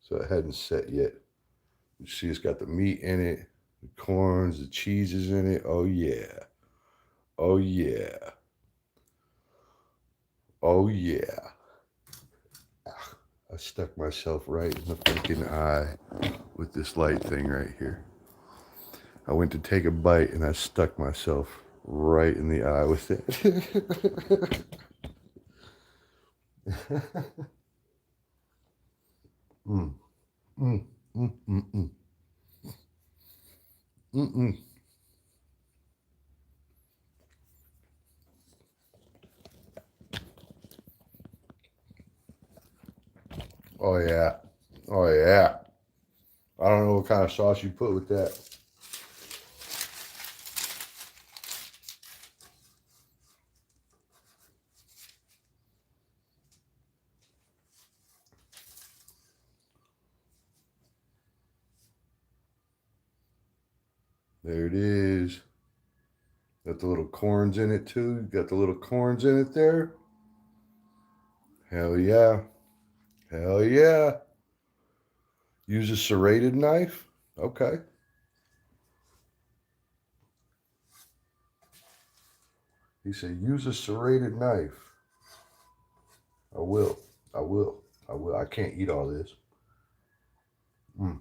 So it hadn't set yet. You see it's got the meat in it, the corns, the cheeses in it. Oh yeah. Oh yeah. Oh yeah. I stuck myself right in the fucking eye with this light thing right here. I went to take a bite and I stuck myself right in the eye with it. mm. Mm. Mm. Mm. Mm. Mm. Mm. Oh yeah. Oh yeah. I don't know what kind of sauce you put with that. There it is. Got the little corns in it too. Got the little corns in it there. Hell yeah. Hell yeah. Use a serrated knife? Okay. He said, use a serrated knife. I will. I will. I will. I can't eat all this. Mm.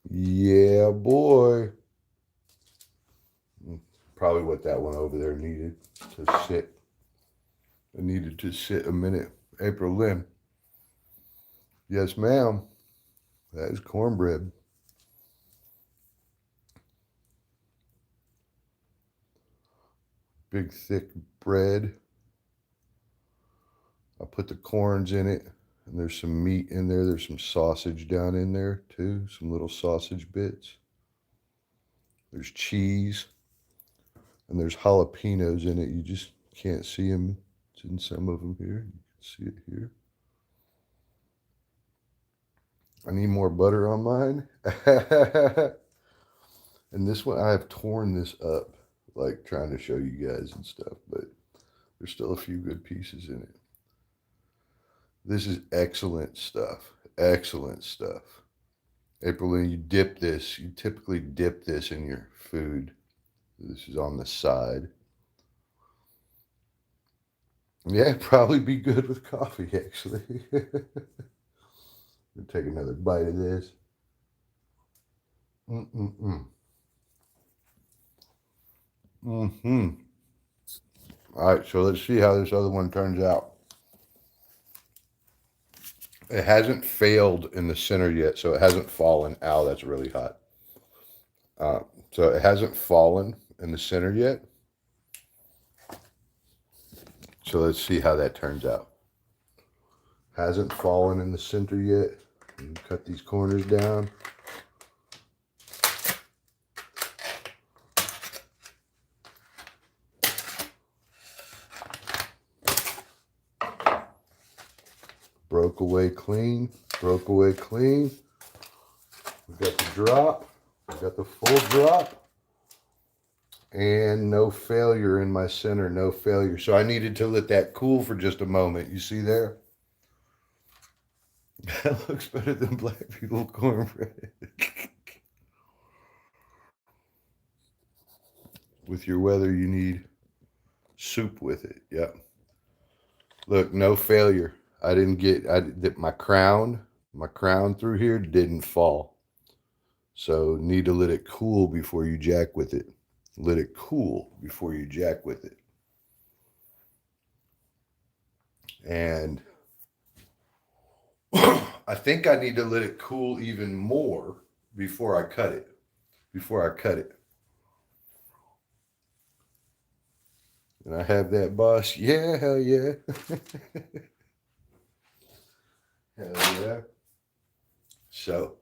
Yeah, boy. Probably what that one over there needed to sit. It needed to sit a minute. April Lynn. Yes, ma'am. That is cornbread. Big, thick bread. I put the corns in it, and there's some meat in there. There's some sausage down in there, too. Some little sausage bits. There's cheese. And there's jalapenos in it. You just can't see them. It's in some of them here. You can see it here. I need more butter on mine. And this one, I have torn this up, like trying to show you guys and stuff, but there's still a few good pieces in it. This is excellent stuff. Excellent stuff. April, when you dip this, you typically dip this in your food. This is on the side. Yeah, probably be good with coffee, actually. Take another bite of this. Mm-mm-mm. Mm-hmm. All right, so let's see how this other one turns out. It hasn't failed in the center yet, so it hasn't fallen. Ow, that's really hot. So it hasn't fallen in the center yet. So let's see how that turns out. Hasn't fallen in the center yet. Cut these corners down. Broke away clean. Broke away clean. We got the drop. We got the full drop. And no failure in my center. No failure. So I needed to let that cool for just a moment. You see there? That looks better than black people cornbread. With your weather, you need soup with it. Yep. Look, no failure. I didn't get my crown through here didn't fall. So need to let it cool before you jack with it. Let it cool before you jack with it. And I think I need to let it cool even more before I cut it. And I have that, boss. Yeah, hell yeah. Hell yeah. So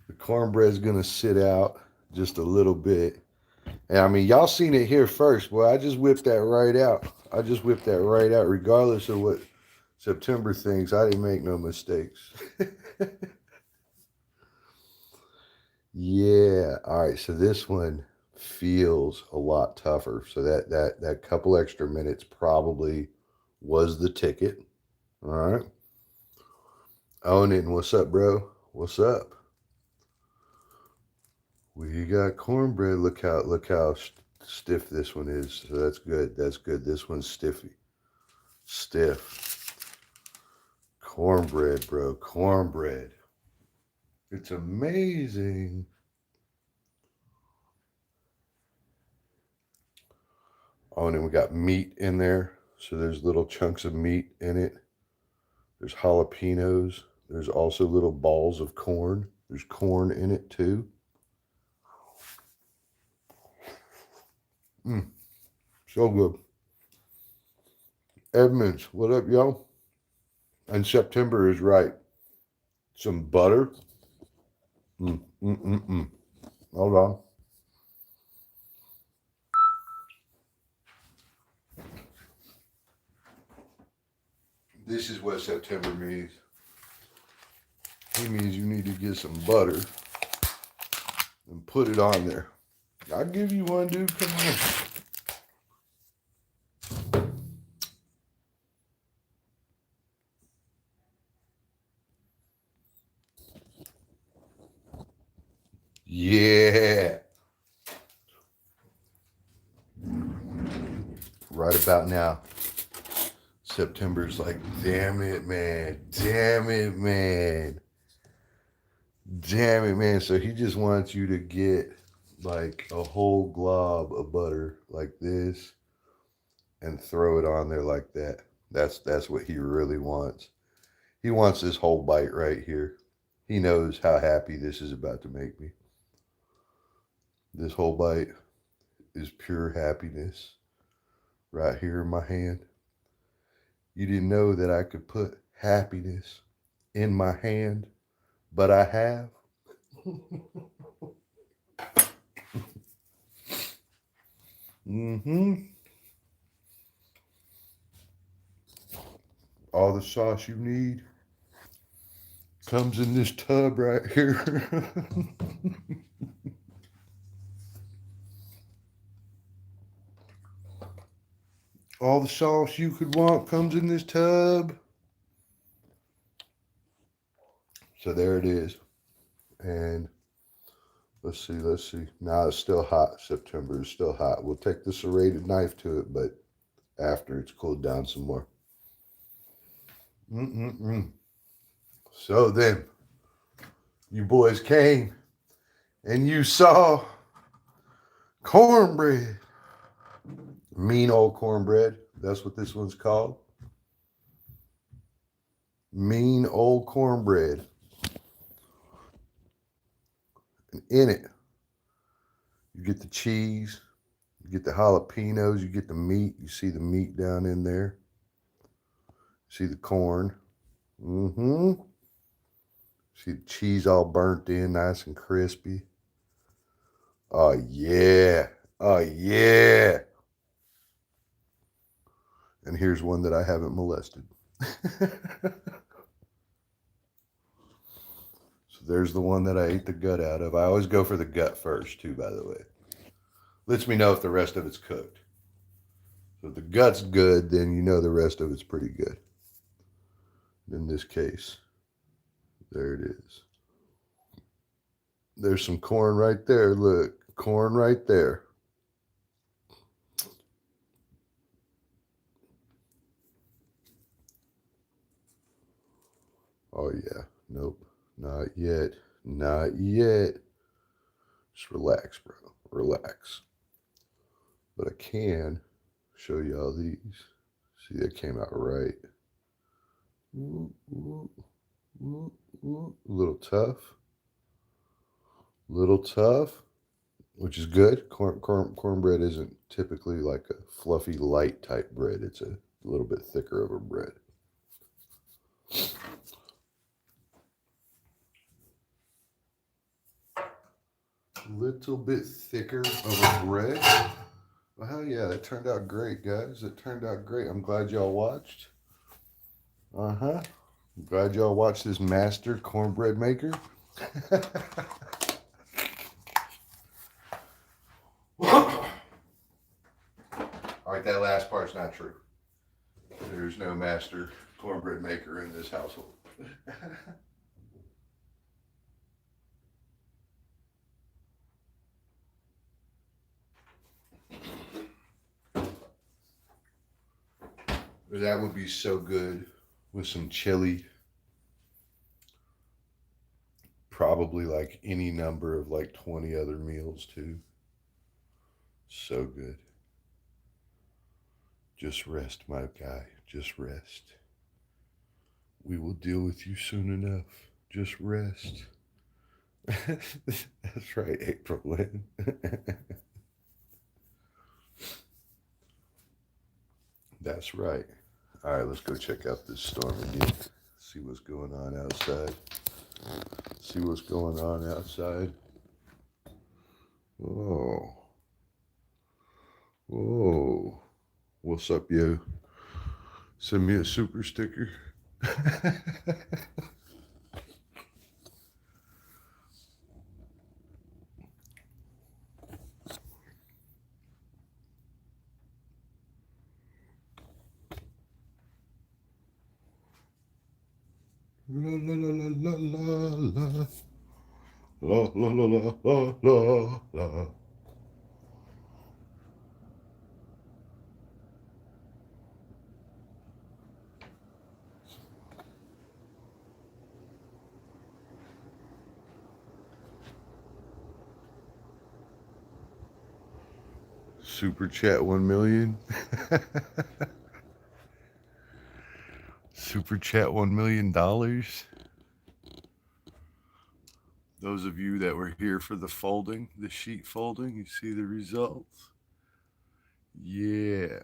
the cornbread's gonna sit out just a little bit. And I mean, y'all seen it here first. Boy, I just whipped that right out. Regardless of what September thinks. I didn't make no mistakes. Yeah. All right. So this one feels a lot tougher. So that couple extra minutes probably was the ticket. All right. Onan, what's up, bro? What's up? We got cornbread. Look how stiff this one is. So that's good. That's good. This one's stiff. Cornbread, bro. Cornbread. It's amazing. Oh, and then we got meat in there. So there's little chunks of meat in it. There's jalapenos. There's also little balls of corn. There's corn in it too. So good. Edmonds, what up, yo? And September is right. Some butter. Hold on. September means? He means you need to get some butter and put it on there. I'll give you one, dude. Come on. Yeah. Right about now, September's like, damn it, man. Damn it, man. Damn it, man. So he just wants you to get like a whole glob of butter like this and throw it on there like that. That's what he really wants. He wants this whole bite right here. He knows how happy this is about to make me. This whole bite is pure happiness right here in my hand. You didn't know that I could put happiness in my hand, but I have. Mm-hmm. All the sauce you need comes in this tub right here. All the sauce you could want comes in this tub. So there it is. And let's see. Now it's still hot. September is still hot. We'll take the serrated knife to it, but after it's cooled down some more. So then, you boys came and you saw cornbread. Mean old cornbread. That's what this one's called. Mean old cornbread. And in it, you get the cheese, you get the jalapenos, you get the meat. You see the meat down in there. See the corn. See the cheese all burnt in, nice and crispy. Oh, yeah. Oh, yeah. And here's one that I haven't molested. So there's the one that I ate the gut out of. I always go for the gut first, too, by the way. Lets me know if the rest of it's cooked. So if the gut's good, then you know the rest of it's pretty good. In this case, there it is. There's some corn right there. Look, corn right there. Oh, yeah. Nope. Not yet. Not yet. Just relax, bro. Relax. But I can show you all these. See, that came out right. Ooh, ooh, ooh, ooh. A little tough. Little tough, which is good. Cornbread isn't typically like a fluffy, light type bread. It's a little bit thicker of a bread. Little bit thicker of a bread. Well, hell yeah, that turned out great, guys. It turned out great. I'm glad y'all watched. I'm glad y'all watched this master cornbread maker. All right, that last part's not true. There's no master cornbread maker in this household. That would be so good with some chili. Probably like any number of like 20 other meals too. So good. Just rest, my guy. Just rest. We will deal with you soon enough. Just rest. That's right, April Lynn. That's right. All right, let's go check out this storm again. See what's going on outside. See what's going on outside. Oh. Whoa. What's up, yo? Send me a super sticker. La la la la la la la la la la la la la. Super chat 1 million. Super chat $1 million. Those of you that were here for the folding, the sheet folding, you see the results? Yeah.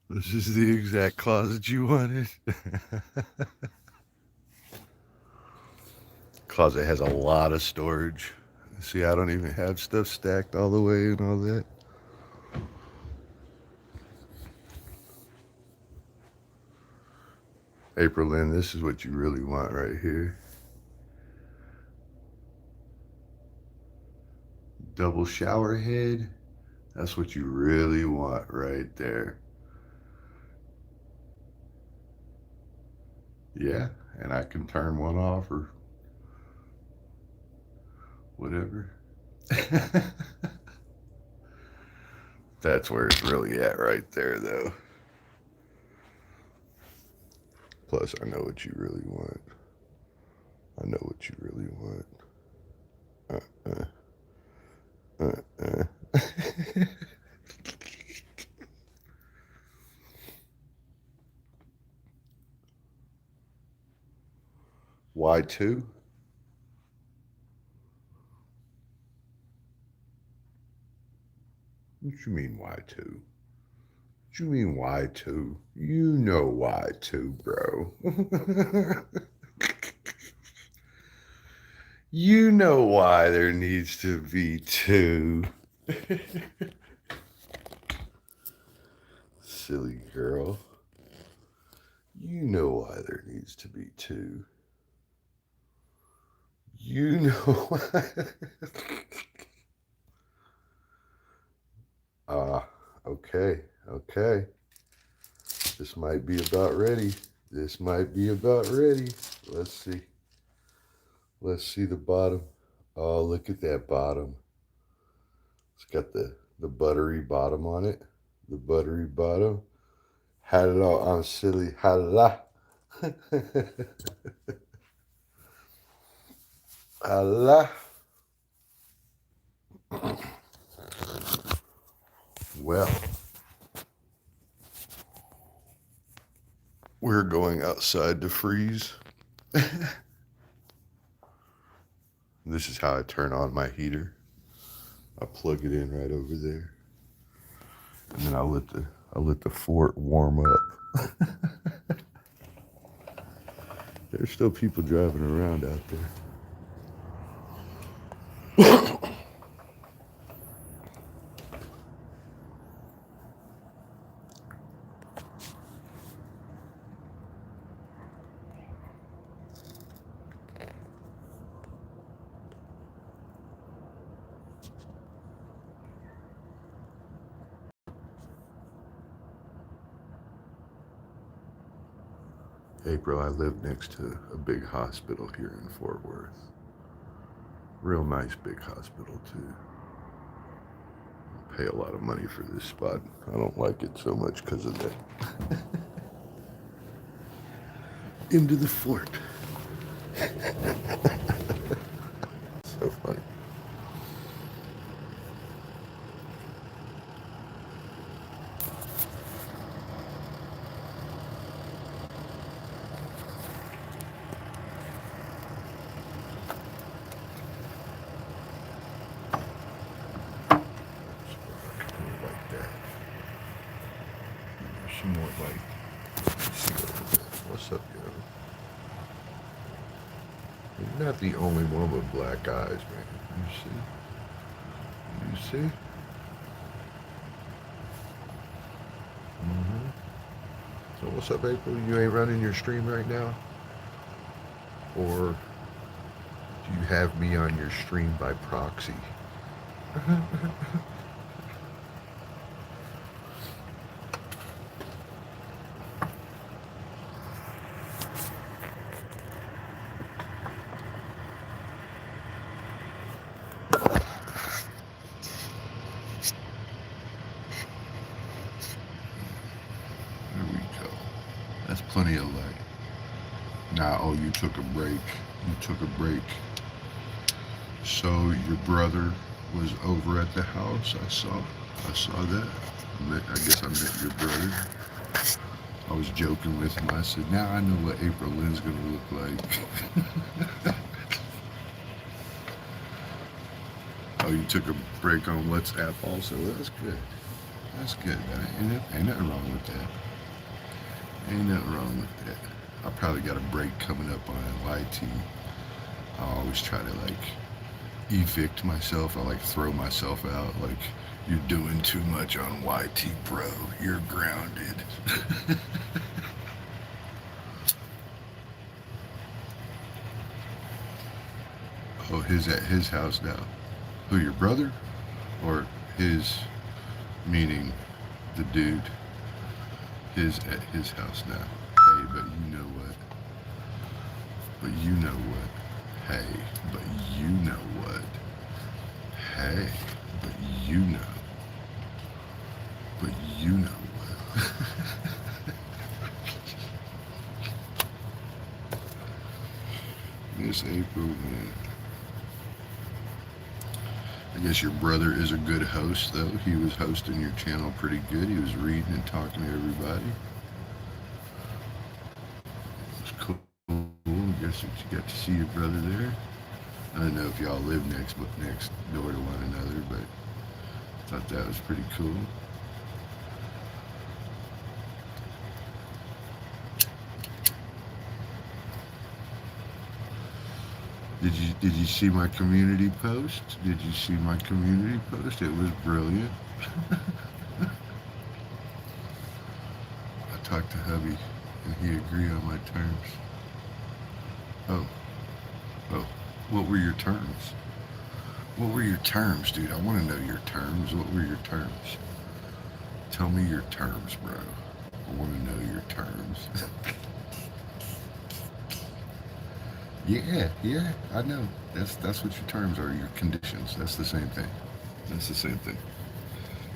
This is the exact closet you wanted. Closet has a lot of storage. See, I don't even have stuff stacked all the way and all that. April Lynn, this is what you really want right here. Double shower head. That's what you really want right there. Yeah, and I can turn one off or whatever. That's where it's really at right there, though. Plus, I know what you really want. I know what you really want. Y2? What you mean Y2? What you mean Y2? You know Y2, bro. You know why there needs to be two. Silly girl. You know why there needs to be two. You know why. Okay, okay. This might be about ready. This might be about ready. Let's see. Let's see the bottom. Oh, look at that bottom. It's got the buttery bottom on it. The buttery bottom. Hello, I'm silly. Hello. Hello. Well, we're going outside to freeze. This is how I turn on my heater. I plug it in right over there, and then I let the fort warm up. There's still people driving around out there. April, I live next to a big hospital here in Fort Worth. Real nice big hospital too. I pay a lot of money for this spot. I don't like it so much because of that. Into the fort. So funny. some more light. Let's see over there. What's up, yo? You're not the only one with black eyes, man. You see? You see? Mm-hmm. So what's up, April? You ain't running your stream right now? Or do you have me on your stream by proxy? There we go. That's plenty of light. Now, oh, you took a break. You took a break. So your brother was over at the house. I saw that. I guess I met your brother. I was joking with him. I said, now I know what April Lynn's gonna look like. Oh, you took a break on WhatsApp also. That's good. That's good. Ain't nothing wrong with that. Ain't nothing wrong with that. I probably got a break coming up on YT. I always try to like evict myself. I like throw myself out. Like, you're doing too much on YT, bro. You're grounded. Oh, his at his house now. Who, your brother? Or his, meaning the dude? His at his house now. Hey, but you know what? But you know what? Hey, but you know what? Hey, but you know. But you know what? Miss April, man. I guess your brother is a good host, though. He was hosting your channel pretty good. He was reading and talking to everybody. It was cool. I guess you got to see your brother there. I don't know if y'all live next door to one another, but I thought that was pretty cool. Did you see my community post? Did you see my community post? It was brilliant. I talked to hubby and he agreed on my terms. Oh, what were your terms? What were your terms, dude? I want to know your terms. What were your terms? Tell me your terms, bro. I want to know your terms. Yeah, I know. That's what your terms are, your conditions. That's the same thing. That's the same thing.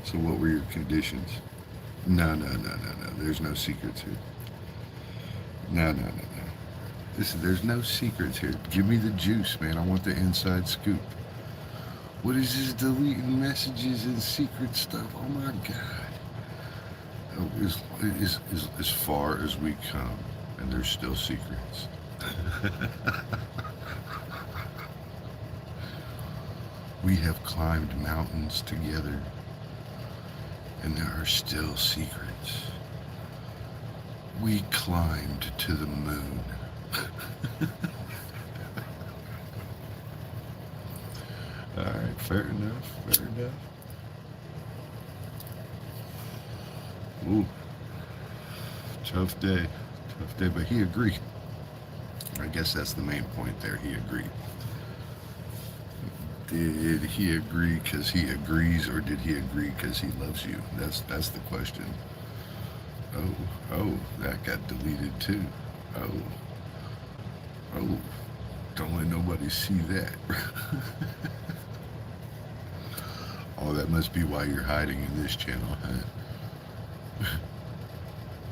So what were your conditions? No. There's no secrets here. No. There's no secrets here. Give me the juice, man. I want the inside scoop. What is this deleting messages and secret stuff? Oh my God. Oh, as far as we come, and there's still secrets. We have climbed mountains together, and there are still secrets. We climbed to the moon. All right, fair enough. Ooh, tough day, but he agreed. I guess that's the main point there. He agreed. Did he agree because he agrees, or did he agree because he loves you? That's the question. Oh, that got deleted too. Oh, don't let nobody see that. Oh, that must be why you're hiding in this channel, huh?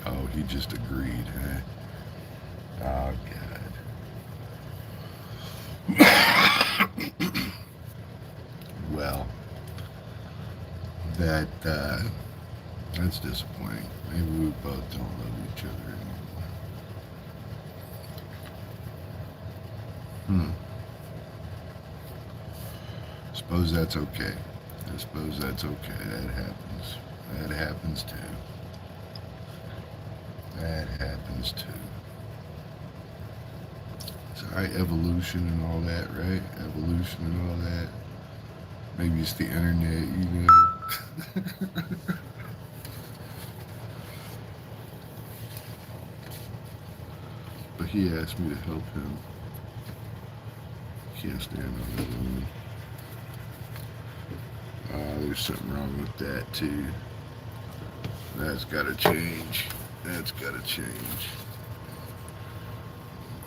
Oh, he just agreed, huh? Oh, God. Well, that's disappointing. Maybe we both don't love each other anymore. Suppose that's okay. I suppose that's okay. That happens. That happens too. That happens too. It's alright, evolution and all that, right? Evolution and all that. Maybe it's the internet, you know. But he asked me to help him. Can't stand on his own. There's something wrong with that too. That's gotta change. That's gotta change.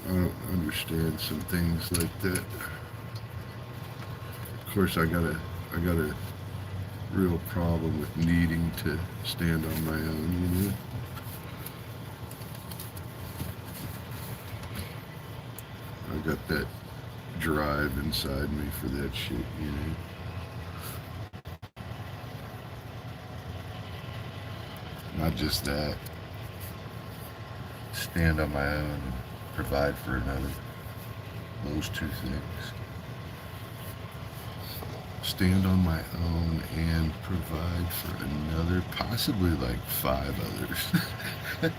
I don't understand some things like that. Of course, I got a real problem with needing to stand on my own, you know. I got that drive inside me for that shit, you know. Not just that. Stand on my own and provide for another. Those two things. Stand on my own and provide for another, possibly like 5 others.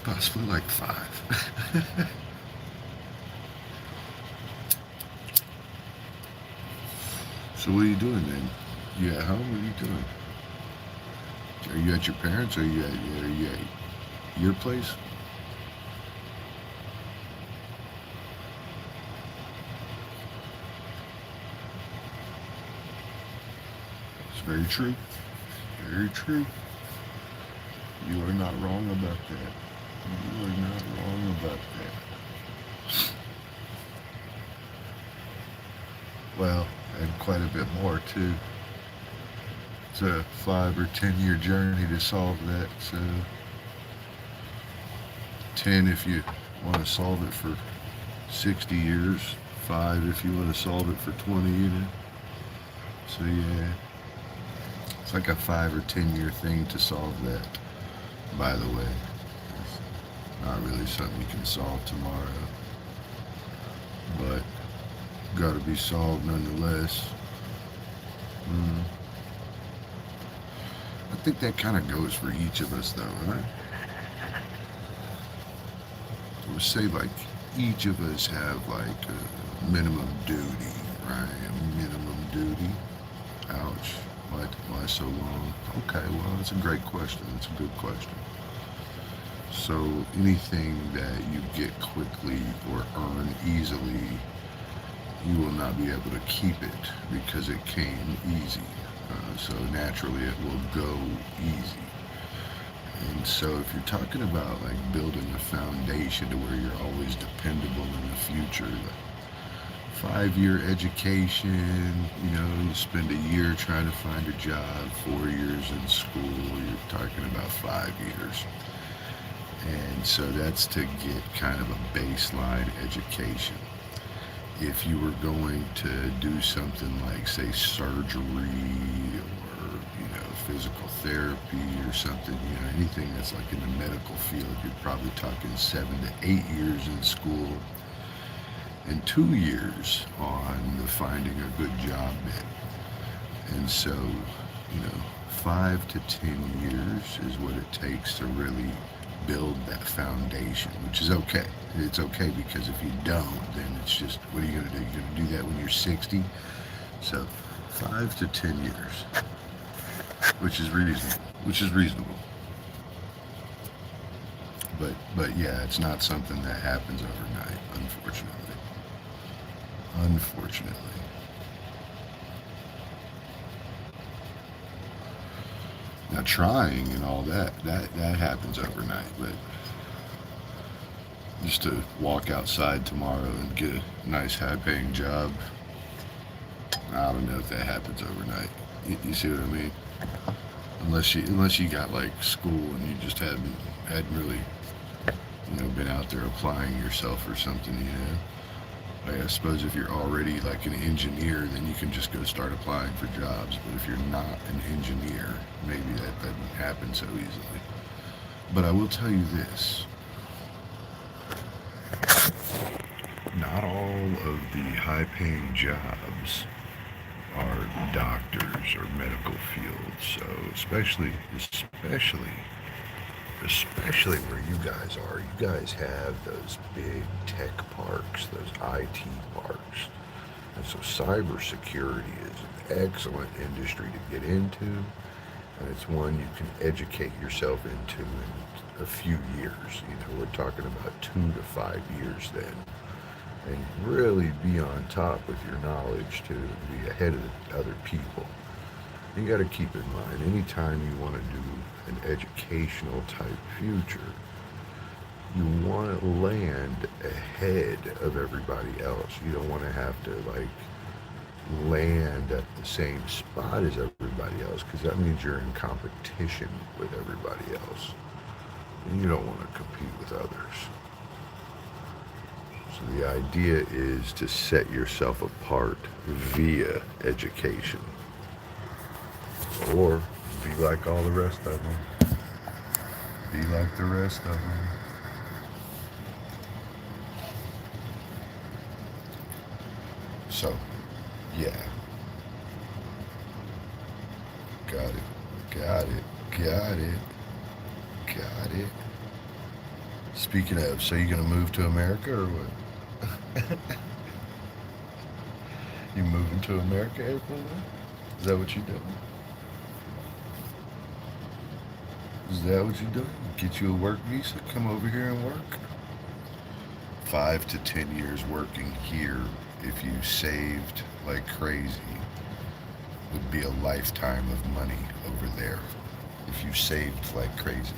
Possibly like 5. So what are you doing then? You at home? What are you doing? Are you at your parents' or are you at your place? It's very true. Very true. You are not wrong about that. You are not wrong about that. Well, and quite a bit more too. It's a 5 or 10 year journey to solve that. So 10 if you want to solve it for 60 years, 5 if you want to solve it for 20, you know. So yeah, it's like a 5 or 10 year thing to solve that. By the way, it's not really something you can solve tomorrow, but got to be solved nonetheless. I think that kind of goes for each of us, though, right? I would say like each of us have like a minimum duty, right? A minimum duty. Ouch. Why so long? Okay, well, that's a great question. That's a good question. So anything that you get quickly or earn easily, you will not be able to keep it because it came easy. So naturally it will go easy. And so if you're talking about like building a foundation to where you're always dependable in the future, like 5-year education, you know, you spend a year trying to find a job, 4 years in school, you're talking about 5 years. And so that's to get kind of a baseline education. If you were going to do something like, say, surgery or, you know, physical therapy or something, you know, anything that's like in the medical field, you're probably talking 7 to 8 years in school and 2 years on the finding a good job bit. And so, you know, 5 to 10 years is what it takes to really build that foundation, which is okay. It's okay because if you don't, then it's just, what are you going to do? You're going to do that when you're 60? So 5 to 10 years, which is reasonable. But yeah, it's not something that happens overnight, unfortunately. Now trying and all that happens overnight, but just to walk outside tomorrow and get a nice high-paying job, I don't know if that happens overnight. You see what I mean? Unless you got like school and you just hadn't really, you know, been out there applying yourself or something, you know. Like, I suppose if you're already like an engineer, then you can just go start applying for jobs. But if you're not an engineer, maybe that doesn't happen so easily. But I will tell you this. Not all of the high-paying jobs are doctors or medical fields. So especially where you guys are. You guys have those big tech parks, those IT parks. And so cybersecurity is an excellent industry to get into. And it's one you can educate yourself into in a few years. We're talking about 2 to 5 years then. And really be on top with your knowledge too, and be ahead of the other people. You got to keep in mind, anytime you want to do an educational type future, you want to land ahead of everybody else. You don't want to have to land at the same spot as everybody else, because that means you're in competition with everybody else. And you don't want to compete with others. So the idea is to set yourself apart via education. Or be like all the rest of them. Be like the rest of them. So, yeah. Got it. Speaking of, so you gonna move to America or what? You moving to America, April? Is that what you doing? Is that what you doing? Get you a work visa, come over here and work? 5 to 10 years working here, if you saved like crazy, would be a lifetime of money over there. If you saved like crazy.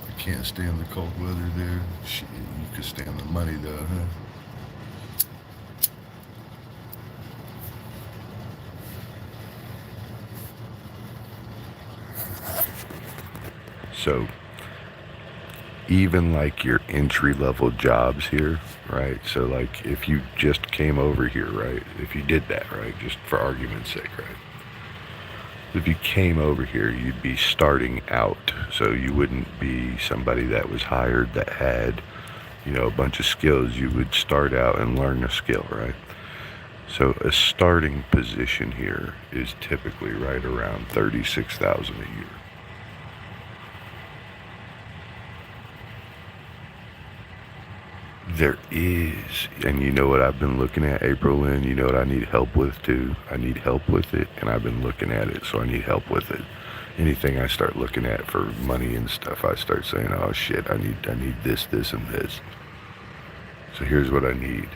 I can't stand the cold weather there. Shit, you could stand the money though, huh? So, even like your entry level jobs here, right? So like if you just came over here, right? If you did that, right? Just for argument's sake, right? If you came over here, you'd be starting out. So you wouldn't be somebody that was hired that had, a bunch of skills. You would start out and learn a skill, right? So a starting position here is typically right around $36,000 a year. There is, and you know what I've been looking at, April Lynn, you know what I need help with too? I need help with it, and I've been looking at it, so I need help with it. Anything I start looking at for money and stuff, I start saying, oh shit, I need this, and this. So here's what I need.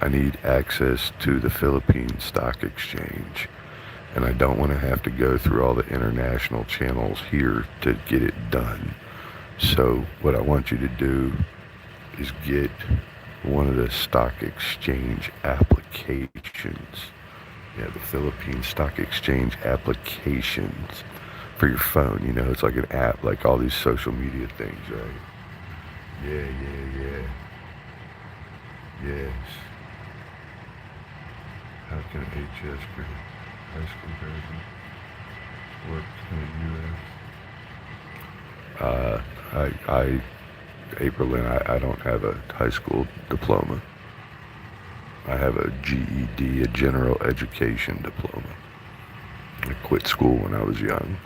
I need access to the Philippine Stock Exchange, and I don't want to have to go through all the international channels here to get it done. So what I want you to do is get one of the stock exchange applications. Yeah, the Philippine Stock Exchange applications for your phone. It's like an app, like all these social media things, right? Yeah. Yes. How can HS grade high school graduate work in the U.S.? April, and I don't have a high school diploma. I have a GED, a general education diploma. I quit school when I was young.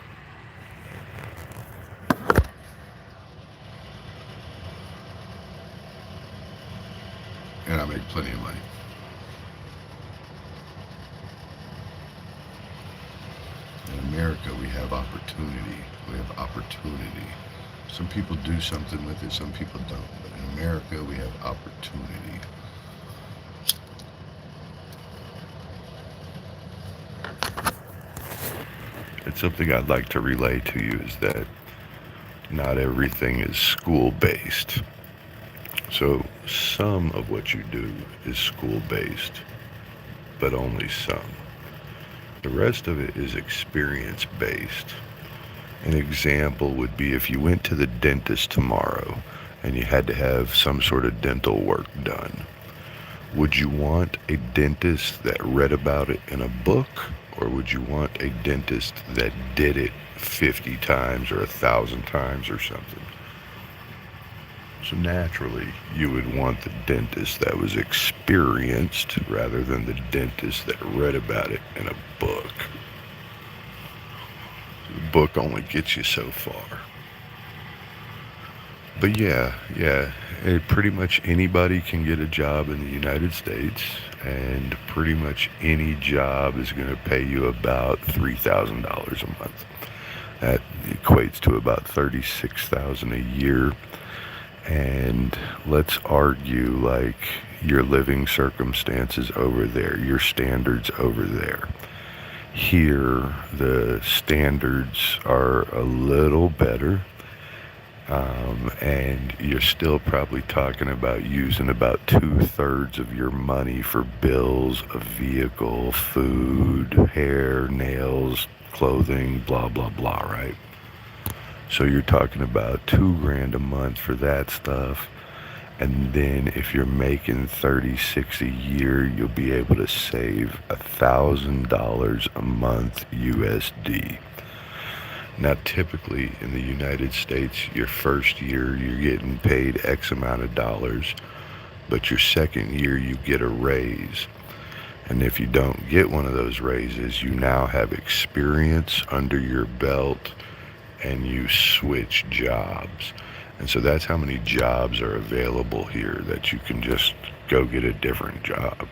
And I make plenty of money. In America, we have opportunity. Some people do something with it, some people don't. But in America, we have opportunity. It's something I'd like to relay to you is that not everything is school-based. So some of what you do is school-based, but only some. The rest of it is experience-based. An example would be if you went to the dentist tomorrow and you had to have some sort of dental work done. Would you want a dentist that read about it in a book, or would you want a dentist that did it 50 times or 1,000 times or something? So naturally, you would want the dentist that was experienced rather than the dentist that read about it in a book. The book only gets you so far. But yeah, pretty much anybody can get a job in the United States, and pretty much any job is going to pay you about $3,000 a month. That equates to about 36,000 a year. And let's argue like your living circumstances over there, your standards over there. Here, the standards are a little better, and you're still probably talking about using about 2/3 of your money for bills, a vehicle, food, hair, nails, clothing, blah, blah, blah, right? So you're talking about 2 grand a month for that stuff. And then if you're making 36 a year, you'll be able to save $1,000 a month USD. Now, typically in the United States, your first year you're getting paid X amount of dollars, but your second year you get a raise. And if you don't get one of those raises, you now have experience under your belt and you switch jobs. And so that's how many jobs are available here that you can just go get a different job.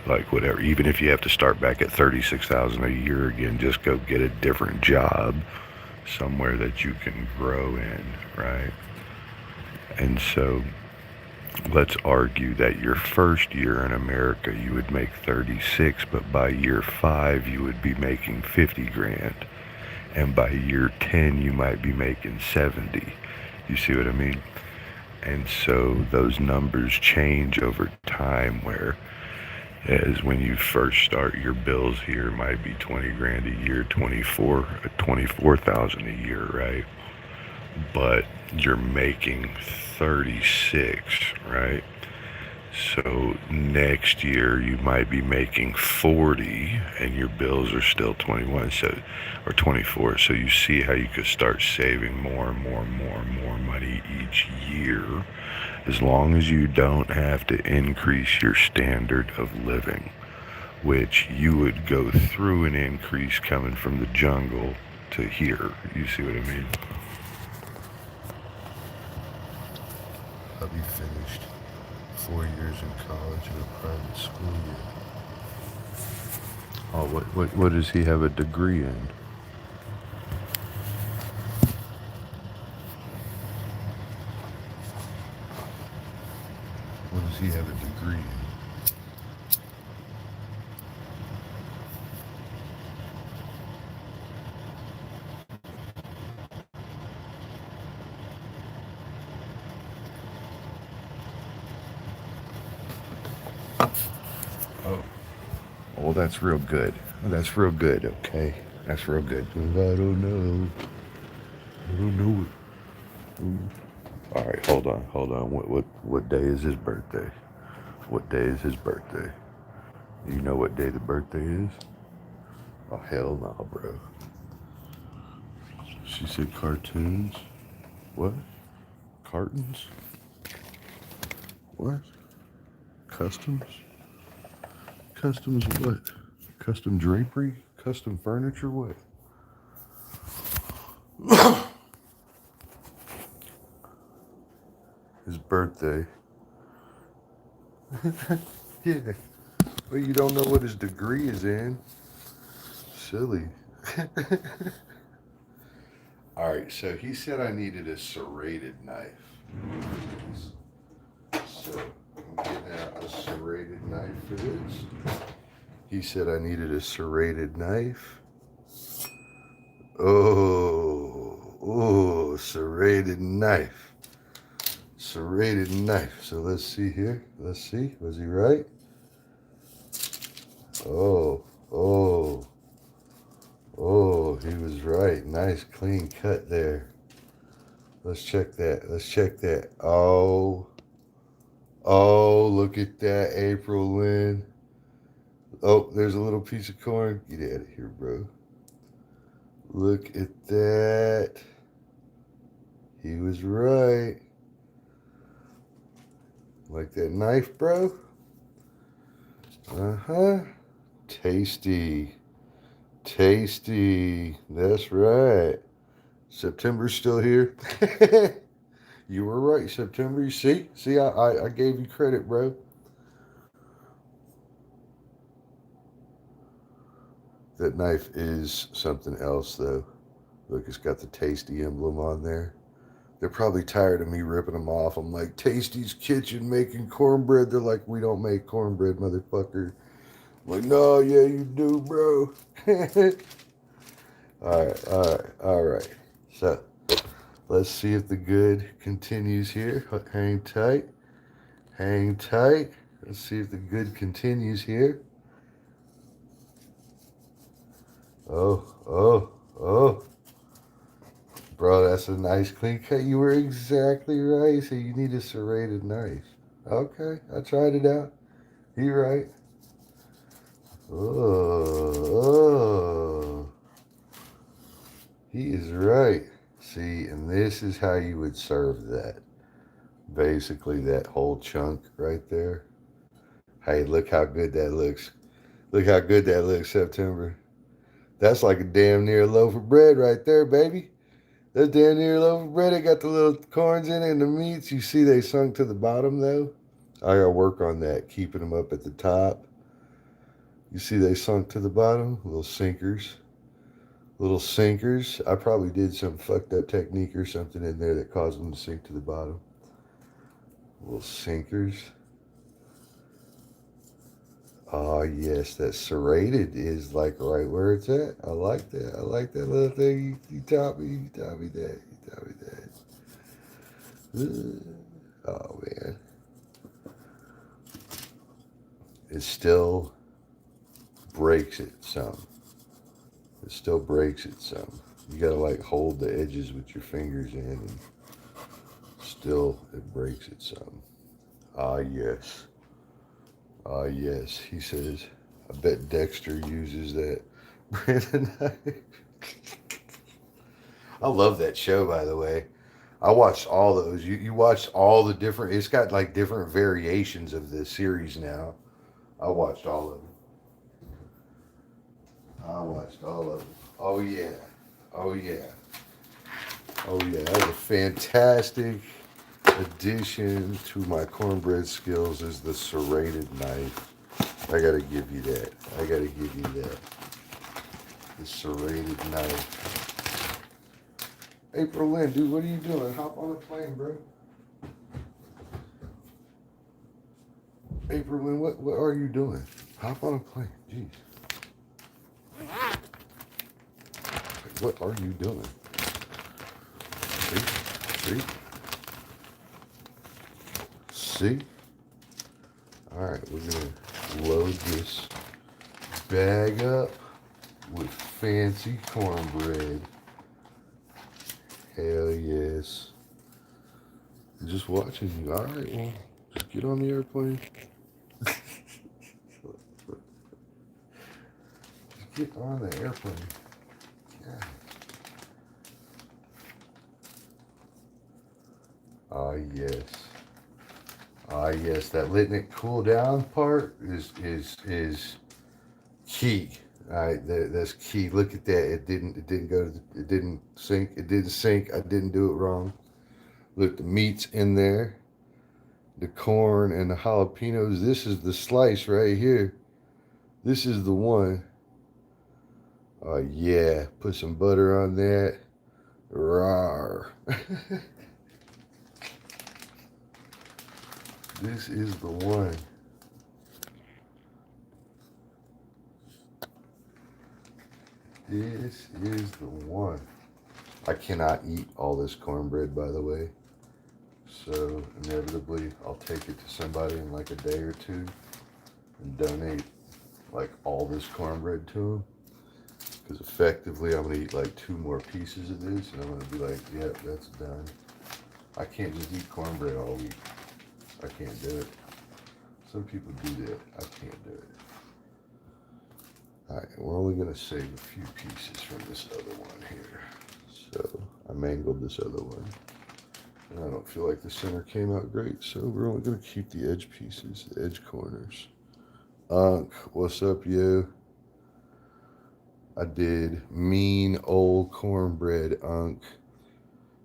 Like whatever, even if you have to start back at 36,000 a year again, just go get a different job somewhere that you can grow in, right? And so let's argue that your first year in America you would make 36, but by year 5 you would be making 50 grand. And by year 10 you might be making 70. You see what I mean? And so those numbers change over time, where as when you first start, your bills here might be 20 grand a year, 24,000 a year, right? But you're making 36, right? So next year you might be making 40 and your bills are still 21, so, or 24. So you see how you could start saving more and more and more and more money each year, as long as you don't have to increase your standard of living, which you would go through an increase coming from the jungle to here. You see what I mean? I'll be finished 4 years in college in a private school yet. Oh, what does he have a degree in? What does he have a degree in? Oh, well, that's real good. That's real good, okay? That's real good. I don't know. I don't know it. All right, hold on. What day is his birthday? What day is his birthday? You know what day the birthday is? Oh, hell no, bro. She said cartoons. What? Cartons? What? Customs? Customs what? Custom drapery? Custom furniture? What? His birthday. Yeah. Well, you don't know what his degree is in. Silly. All right, so he said I needed a serrated knife. So I'm getting out a serrated knife for this. He said I needed a serrated knife. Oh, serrated knife. Serrated knife. So let's see here. Let's see. Was he right? Oh, oh, oh, he was right. Nice clean cut there. Let's check that. Let's check that. Oh, oh, look at that, April Lynn. Oh, there's a little piece of corn. Get out of here, bro. Look at that. He was right. Like that knife, bro? Uh-huh. Tasty. Tasty. That's right. September's still here. You were right, September. You see? See, I gave you credit, bro. That knife is something else, though. Look, it's got the Tasty emblem on there. They're probably tired of me ripping them off. I'm like, Tasty's Kitchen making cornbread. They're like, we don't make cornbread, motherfucker. I'm like, no, yeah, you do, bro. All right, all right, all right. So, let's see if the good continues here. Hang tight. Hang tight. Let's see if the good continues here. Oh, oh, oh. Bro, that's a nice clean cut. You were exactly right. So you need a serrated knife. Okay, I tried it out. You're right. Oh, oh. He is right. See, and this is how you would serve that. Basically, that whole chunk right there. Hey, look how good that looks. Look how good that looks, September. That's like a damn near loaf of bread right there, baby. That's damn near a loaf of bread. It got the little corns in it and the meats. You see they sunk to the bottom, though? I gotta work on that, keeping them up at the top. You see they sunk to the bottom? Little sinkers. Little sinkers. I probably did some fucked up technique or something in there that caused them to sink to the bottom. Little sinkers. Oh, yes, that serrated is like right where it's at. I like that. I like that little thing. You taught me. You taught me that. You taught me that. Oh, man. It still breaks it some. It still breaks it some. You gotta like hold the edges with your fingers in and still it breaks it some. Ah, yes. Ah, yes. He says, I bet Dexter uses that Brandon knife. I love that show, by the way. I watched all those. You watched all the different, it's got like different variations of the series now. I watched all of them. I watched all of them. Oh, yeah. Oh, yeah. Oh, yeah. That was a fantastic addition to my cornbread skills is the serrated knife. I gotta give you that. I gotta give you that. The serrated knife. April Lynn, dude, what are you doing? Hop on the plane, bro. April Lynn, what are you doing? Hop on a plane. Jeez. What are you doing? See? See? Alright, we're gonna load this bag up with fancy cornbread. Hell yes. I'm just watching you. Alright, well, just get on the airplane. Just get on the airplane. Yeah. Ah, yes. Ah, yes. That letting it cool down part is key. All right, that's key. Look at that. It didn't go. It didn't sink. It didn't sink. I didn't do it wrong. Look, the meat's in there. The corn and the jalapenos. This is the slice right here. This is the one. Oh yeah. Put some butter on that. Rawr. This is the one. This is the one. I cannot eat all this cornbread, by the way. So inevitably, I'll take it to somebody in like a day or two and donate like all this cornbread to them. Because effectively, I'm gonna eat like 2 more pieces of this, and I'm gonna be like, yep, that's done. I can't just eat cornbread all week. I can't do it. Some people do that. I can't do it. Alright, we're only going to save a few pieces from this other one here. So, I mangled this other one. I don't feel like the center came out great, so we're only going to keep the edge pieces, the edge corners. Unc, what's up, yo? I did mean old cornbread, Unc.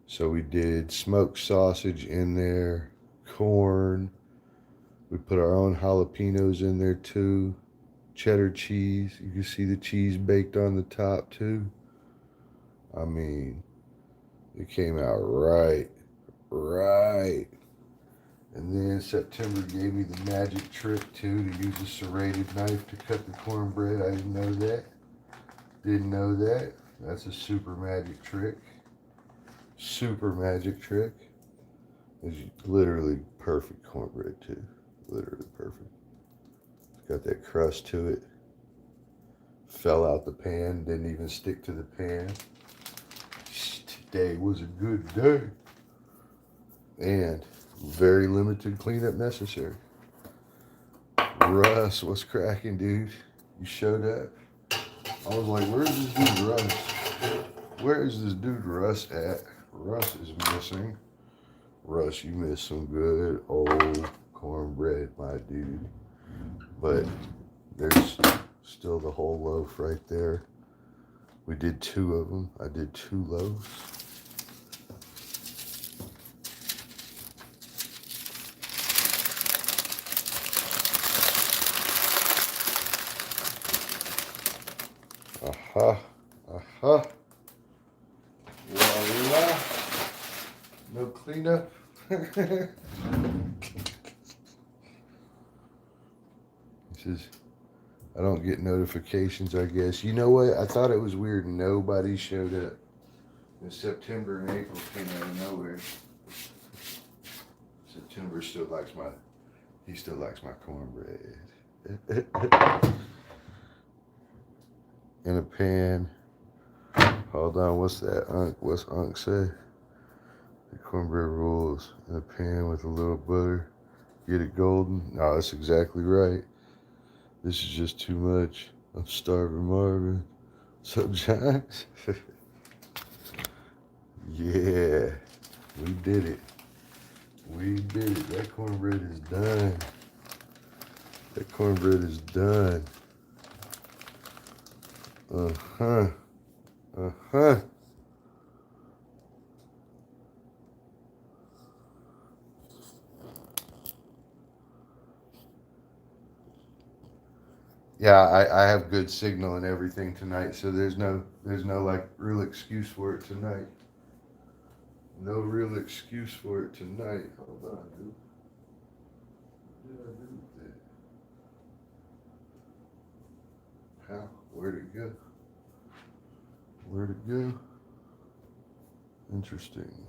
So we did smoked sausage in there, corn. We put our own jalapenos in there too. Cheddar cheese. You can see the cheese baked on the top too. I mean, it came out right. Right. And then September gave me the magic trick too to use a serrated knife to cut the cornbread. I didn't know that. Didn't know that. That's a super magic trick. Super magic trick. It's literally perfect cornbread too. Literally perfect. It's got that crust to it. Fell out the pan. Didn't even stick to the pan. Today was a good day. And very limited cleanup necessary. Russ, what's cracking, dude? You showed up. I was like, where's this dude Russ? Where is this dude Russ at? Russ is missing. Russ, you missed some good old cornbread, my dude. But there's still the whole loaf right there. We did 2 of them. I did 2 loaves. Aha, aha. Voila. No cleanup. This is, I don't get notifications, I guess. You know what? I thought it was weird. Nobody showed up. In September and April came out of nowhere. September still likes he still likes my cornbread. In a pan. Hold on, what's that, Unc? What's Unc say? The cornbread rolls in a pan with a little butter. Get it golden. No, that's exactly right. This is just too much. I'm starving, Marvin. What's up, John? Yeah, we did it. We did it. That cornbread is done. That cornbread is done. Uh-huh. Uh-huh. Yeah, I have good signal and everything tonight, so there's no like real excuse for it tonight. No real excuse for it tonight. Hold on, dude. What did I do with it? How? Where'd it go? Where'd it go? Interesting.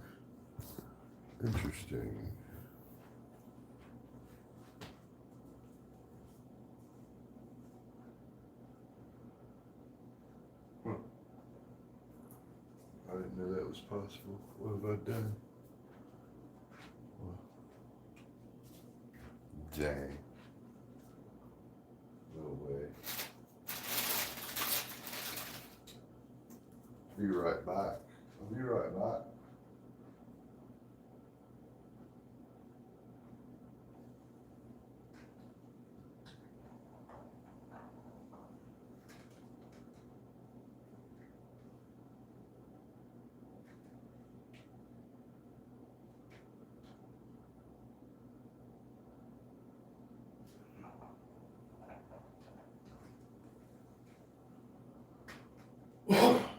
Interesting. Huh. I didn't know that was possible. What have I done? Well, dang. No way. Be right back. I'll be right back.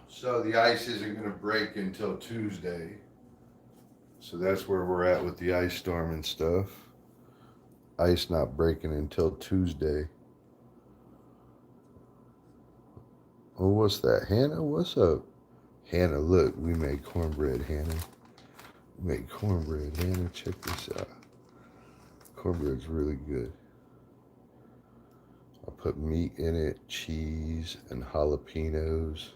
So the ice isn't going to break until Tuesday. So that's where we're at with the ice storm and stuff. Ice not breaking until Tuesday. Oh, what's that? Hannah, what's up? Hannah, look, we made cornbread, Hannah. We made cornbread, Hannah. Check this out. Cornbread's really good. I put meat in it, cheese, and jalapenos.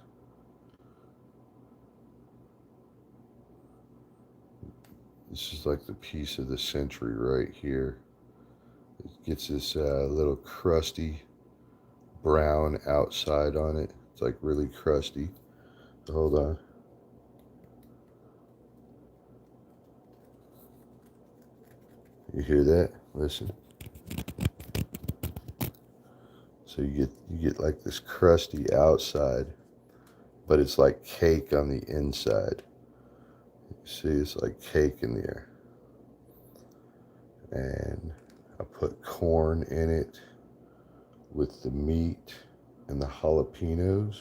This is like the piece of the century right here. It gets this little crusty brown outside on it. It's like really crusty. Hold on. You hear that? Listen. So you get like this crusty outside, but it's like cake on the inside. You see, it's like cake in there. And I put corn in it with the meat and the jalapenos.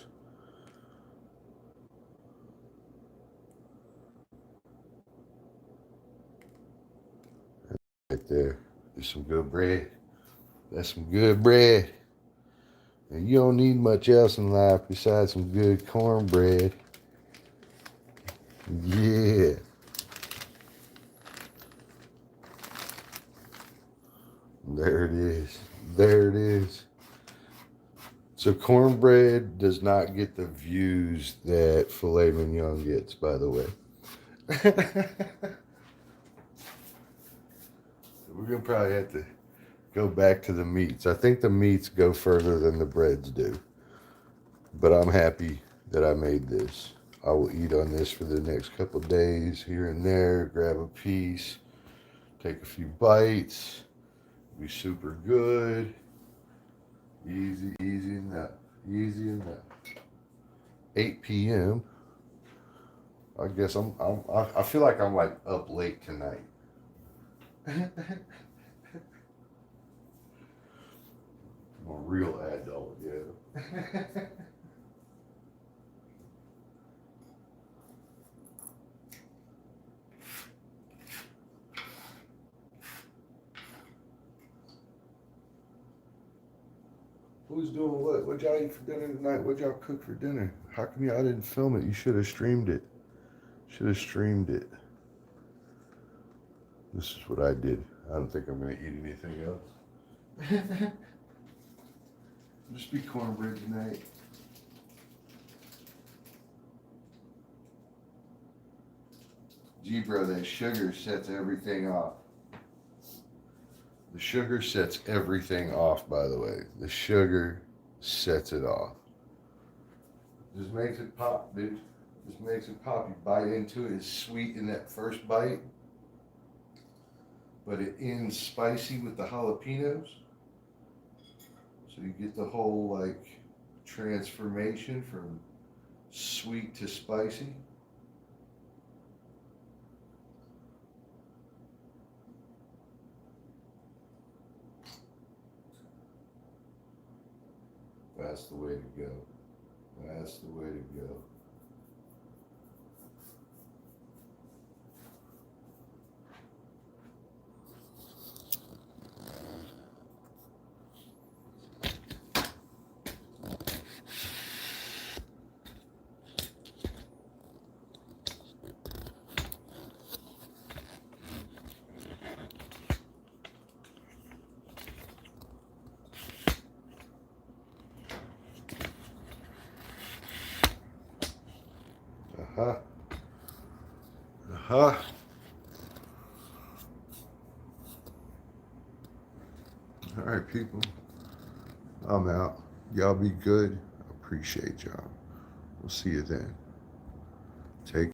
Right there. There's some good bread. That's some good bread. And you don't need much else in life besides some good cornbread. Yeah. There it is. There it is. So cornbread does not get the views that filet mignon gets, by the way. We're going to probably have to go back to the meats. I think the meats go further than the breads do. But I'm happy that I made this. I will eat on this for the next couple of days, here and there, grab a piece, take a few bites, be super good. Easy, easy enough. Easy enough. 8 p.m. I guess I feel like I'm like up late tonight. I'm a real adult, yeah. Who's doing what? What y'all eat for dinner tonight? What y'all cook for dinner? How come y'all didn't film it? You should have streamed it. Should have streamed it. This is what I did. I don't think I'm going to eat anything else. Just be cornbread tonight. Gee, bro, that sugar sets everything off. The sugar sets everything off, by the way. The sugar sets it off. Just makes it pop, dude. Just makes it pop. You bite into it, it's sweet in that first bite, but it ends spicy with the jalapenos. So you get the whole like transformation from sweet to spicy. That's the way to go. That's the way to go. Uh-huh. Uh-huh. All right, people. I'm out. Y'all be good. I appreciate y'all. We'll see you then. Take